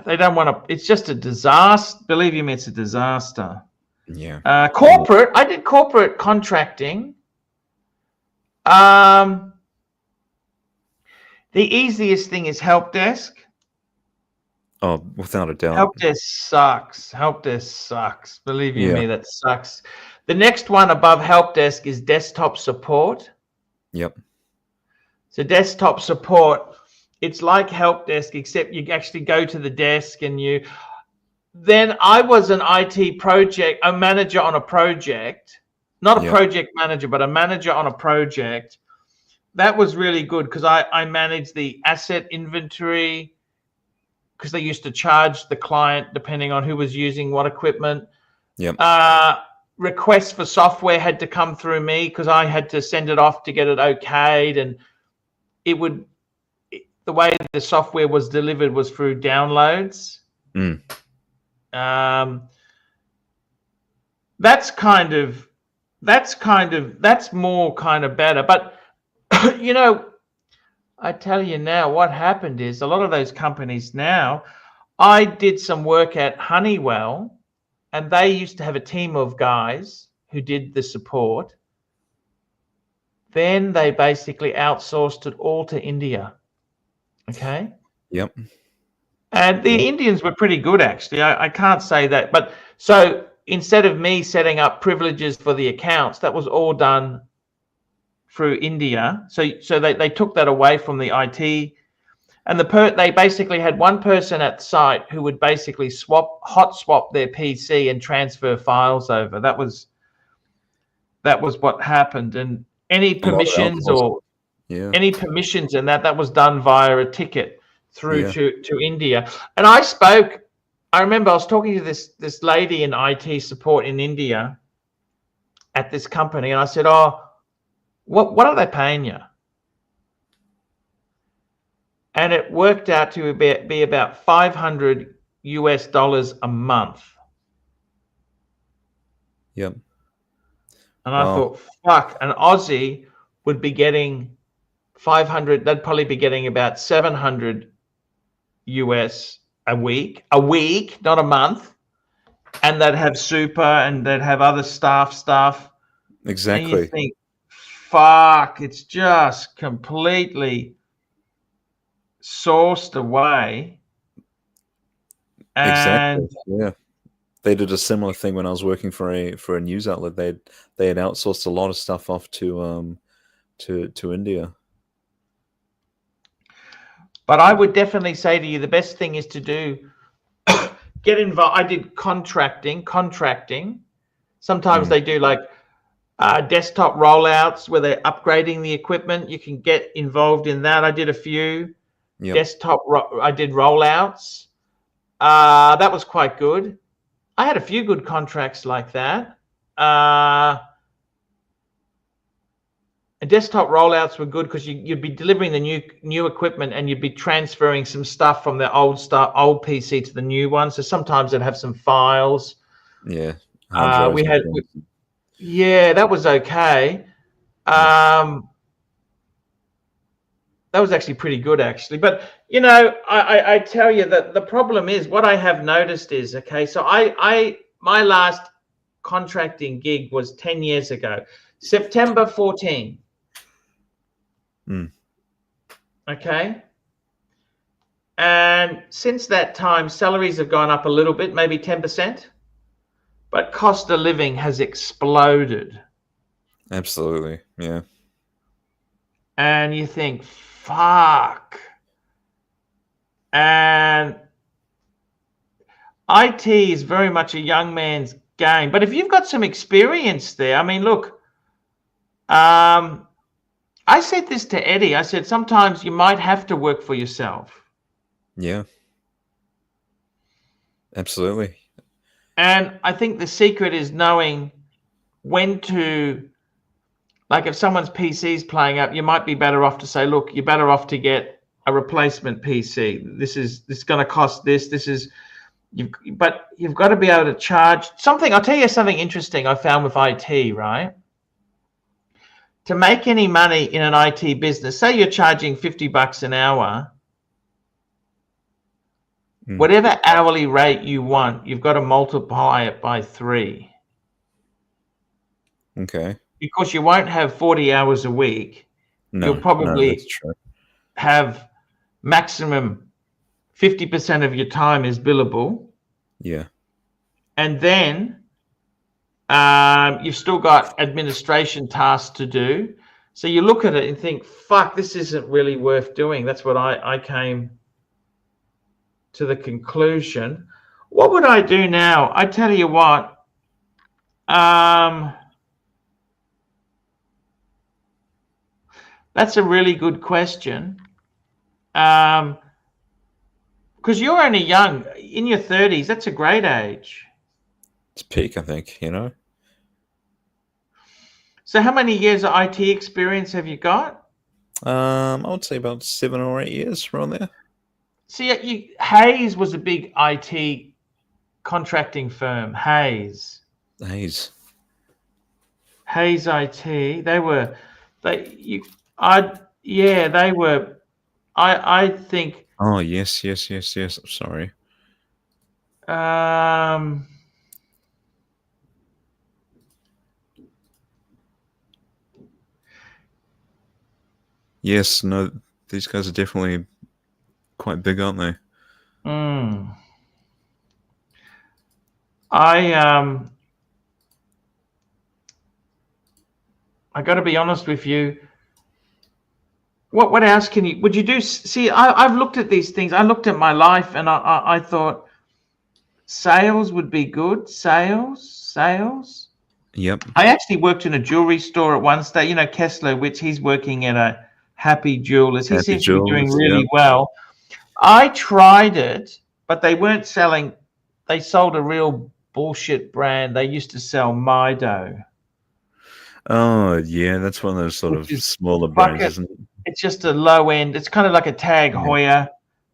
they don't want to. It's just a disaster. Believe you me, it's a disaster. Yeah. Corporate. I did corporate contracting. The easiest thing is help desk. Oh, without a doubt. Help desk sucks. Help desk sucks. Believe you Yeah. me, that sucks. The next one above help desk is desktop support. Yep. So desktop support, it's like help desk, except you actually go to the desk and you. Then I was an IT project, a manager on a project, not a Yep. project manager, but a manager on a project. That was really good because I managed the asset inventory, because they used to charge the client depending on who was using what equipment. Yep. Requests for software had to come through me because I had to send it off to get it okayed, and the way the software was delivered was through downloads. Mm. That's more kind of better. But you know, I tell you now, what happened is a lot of those companies now. I did some work at Honeywell, and they used to have a team of guys who did the support. Then they basically outsourced it all to India. Okay. Yep. And the Indians were pretty good, actually. I can't say that. But so instead of me setting up privileges for the accounts, that was all done through India. So they took that away from the IT. And they basically had one person at site who would basically hot swap their PC and transfer files over. That was what happened. And any permissions any permissions and that was done via a ticket through to India. And I remember I was talking to this lady in IT support in India at this company, and I said, "Oh, what are they paying you?" And it worked out to be about $500 a month. Yep. And I thought, fuck, an Aussie would be getting 500. They'd probably be getting about $700 a week, not a month. And they'd have super and they'd have other staff stuff. Exactly. And you think, fuck, it's just completely sourced away. And exactly. Yeah. They did a similar thing when I was working for a news outlet. They had outsourced a lot of stuff off to India. But I would definitely say to you, the best thing is to do get involved. I did contracting. Sometimes they do like desktop rollouts where they're upgrading the equipment. You can get involved in that. I did a few I did rollouts. That was quite good. I had a few good contracts like that. And desktop rollouts were good because you'd be delivering the new equipment and you'd be transferring some stuff from the old PC to the new one. So sometimes they'd have some files. Yeah. That was okay. That was actually pretty good, actually. But you know, I tell you that the problem is what I have noticed is, okay, so my last contracting gig was 10 years ago, September 14. Okay. And since that time, salaries have gone up a little bit, maybe 10%, but cost of living has exploded. Absolutely. Yeah. And you think, fuck. And IT is very much a young man's game. But if you've got some experience there, I mean, look, I said this to Eddie. I said, sometimes you might have to work for yourself. Yeah. Absolutely. And I think the secret is knowing when to, like if someone's PC is playing up, you might be better off to say, look, you're better off to get a replacement PC. This is going to cost this. But you've got to be able to charge something. I'll tell you something interesting I found with IT, right? To make any money in an IT business, say you're charging $50 an hour, whatever hourly rate you want, you've got to multiply it by 3. Okay. Because you won't have 40 hours a week. No, You'll probably that's true. have maximum 50% of your time is billable. Yeah. And then you've still got administration tasks to do. So you look at it and think, fuck, this isn't really worth doing. That's what I came to the conclusion. What would I do now? I tell you what. That's a really good question. Because you're only young, in your 30s. That's a great age. It's peak, I think, you know. So how many years of IT experience have you got? I would say about 7 or 8 years around there. See, Hayes was a big IT contracting firm. Hayes Hayes. IT. They were I think. Oh yes. I'm sorry. Yes, no, these guys are definitely quite big, aren't they? I got to be honest with you. What else would you do? See, I've looked at these things. I looked at my life and I thought sales would be good. Sales. Yep. I actually worked in a jewelry store at one stage. You know, Kessler, which he's working at a Happy Jewelers. He seems to be doing really well. I tried it, but they weren't selling. They sold a real bullshit brand. They used to sell Mido. Oh, yeah, that's one of those sort of smaller brands, isn't it? It's just a low end. It's kind of like a Tag Heuer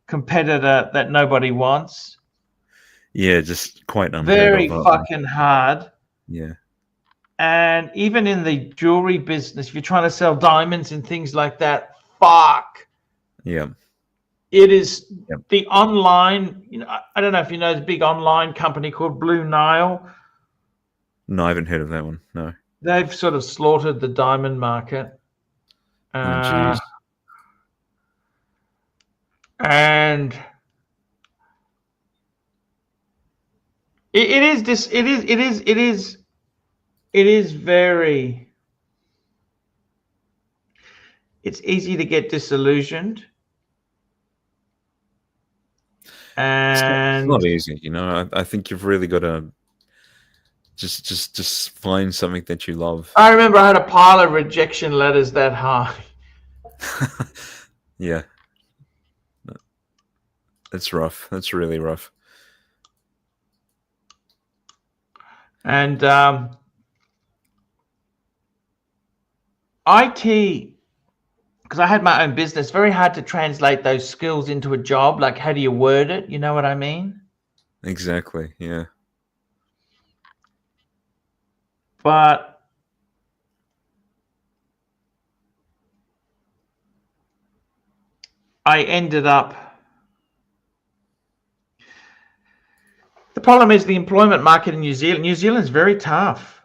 competitor that nobody wants. Yeah, just quite unheard Very of, fucking hard. Yeah. And even in the jewelry business, if you're trying to sell diamonds and things like that, fuck. Yeah. It is the online, you know, I don't know if you know the big online company called Blue Nile. No, I haven't heard of that one. No. They've sort of slaughtered the diamond market. Geez. And it is very, it's easy to get disillusioned. And it's not easy, you know. I think you've really got to just find something that you love. I remember I had a pile of rejection letters that high. Yeah. It's rough. That's really rough. And IT, because I had my own business, very hard to translate those skills into a job. Like, how do you word it? You know what I mean? Exactly. Yeah. But I ended up. The problem is the employment market in New Zealand. New Zealand's very tough.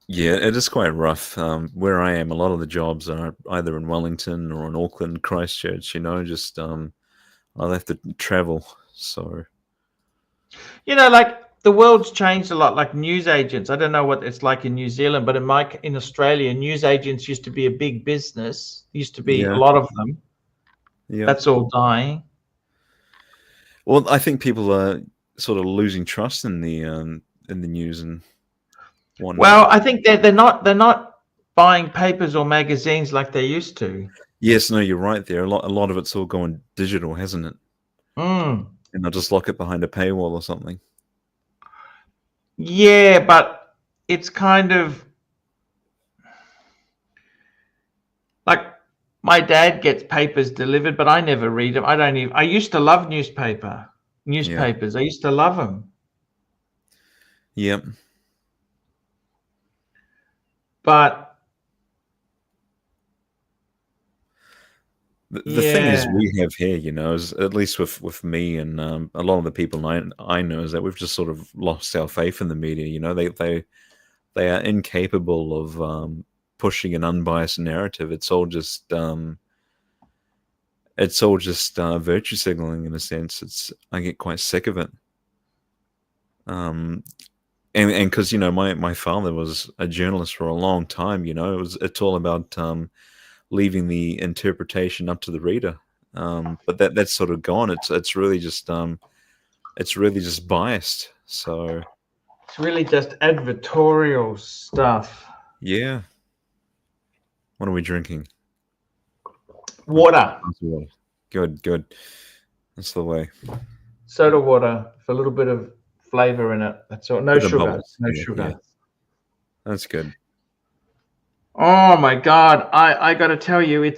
Yeah, it is quite rough. Where I am, a lot of the jobs are either in Wellington or in Auckland, Christchurch, you know, just I'll have to travel. So, you know, like the world's changed a lot, like news agents. I don't know what it's like in New Zealand, but in Australia, news agents used to be a big business. Used to be a lot of them. yeah. That's all dying. Well, I think people are sort of losing trust in the news and whatnot. Well, I think they're not buying papers or magazines like they used to. Yes, no, you're right there. A lot of it's all going digital, hasn't it? Mm. And they'll just lock it behind a paywall or something. Yeah, but it's kind of like my dad gets papers delivered, but I never read them. I used to love newspapers. I used to love them. Yep. But The thing is, we have here, is at least with me and a lot of the people I know, is that we've just sort of lost our faith in the media. They are incapable of pushing an unbiased narrative. It's all just virtue signaling in a sense. I get quite sick of it. And because my father was a journalist for a long time, it's all about leaving the interpretation up to the reader. But that's sort of gone. It's really just biased. So it's really just advertorial stuff. Yeah. What are we drinking? Water. Good. That's the way. Soda water with a little bit of flavor in it. That's all. No sugar. Bubbles. No Yeah, sugar. yeah. That's good. Oh my God. I got to tell you,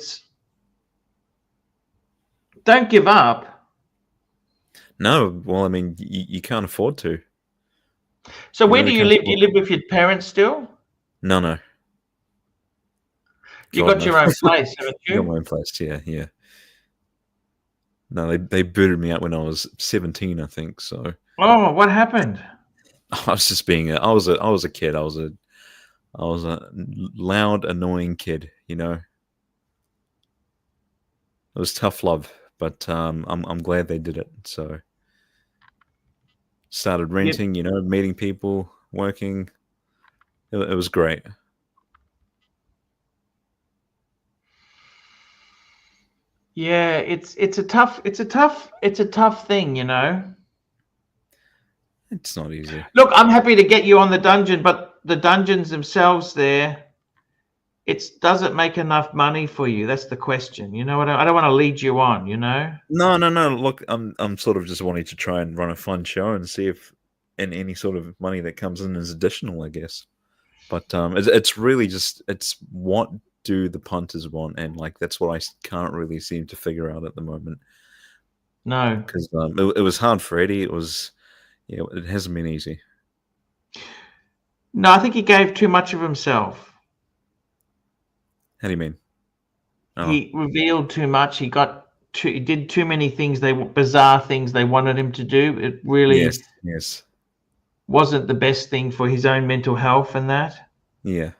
don't give up. No, well, I mean, you can't afford to. So where do really you can't live? Do you afford live with your parents still? No. You God, got your own place, haven't I got you? my own place, yeah. No, they booted me out when I was 17, I think. So Oh, what happened? I was just I was a kid. I was a loud, annoying kid. It was tough love, but I'm glad they did it. So started renting, meeting people, working. It was great. Yeah, it's a tough thing, It's not easy. Look, I'm happy to get you on the dungeon, but the dungeons themselves does it make enough money for you? That's the question. I don't want to lead you on, No. Look, I'm sort of just wanting to try and run a fun show and see if any sort of money that comes in is additional, I guess. But it's really just what do the punters want, and that's what I can't really seem to figure out at the moment. No, because it was hard for Eddie. It hasn't been easy. No, I think he gave too much of himself. How do you mean? Oh. He revealed too much. He did too many things, bizarre things they wanted him to do. It really yes. wasn't the best thing for his own mental health and that. Yeah.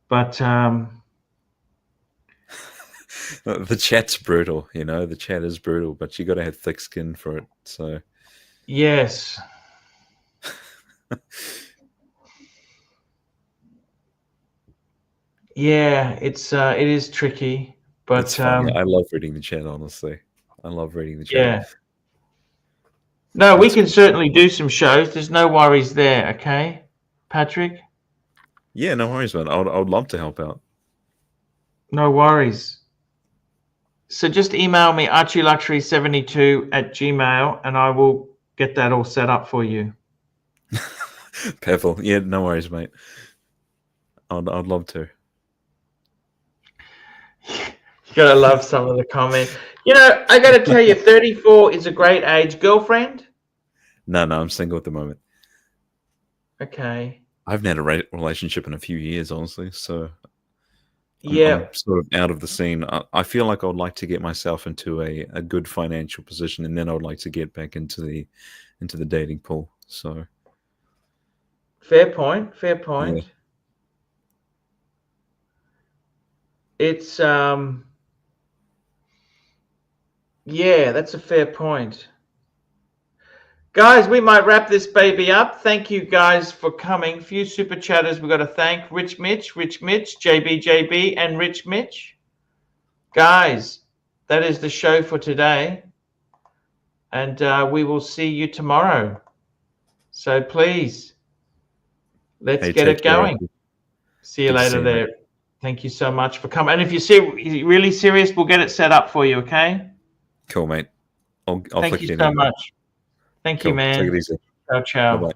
But the chat's brutal, the chat is brutal, but you got to have thick skin for it. So yes. Yeah, it is tricky, but it's fun. I love reading the chat, honestly. I love reading the chat. Yeah. No, we can certainly do some shows. There's no worries there, okay, Patrick? Yeah, no worries, man. I would love to help out. No worries. So just email me ArchieLuxury72@gmail.com and I will get that all set up for you. Pebble. Yeah, no worries, mate. I'd love to. You gotta love some of the comments. I gotta tell you, 34 is a great age. Girlfriend? No, I'm single at the moment. Okay. I haven't had a relationship in a few years, honestly. So I'm sort of out of the scene. I feel like I would like to get myself into a good financial position, and then I would like to get back into the dating pool. So fair point. Yeah. It's that's a fair point. Guys, we might wrap this baby up. Thank you guys for coming. Few super chatters we've got to thank. Rich Mitch, JB, and Rich Mitch. Guys, that is the show for today. and we will see you tomorrow. So please, let's get take it care, going. Archie. See you Good to see later you, there. mate. Thank you so much for coming. And if you're really serious, we'll get it set up for you, okay? Cool, mate. I'll Thank flick you it in. so much. Thank you, Cool. man. Take it easy. Ciao, ciao. Bye-bye.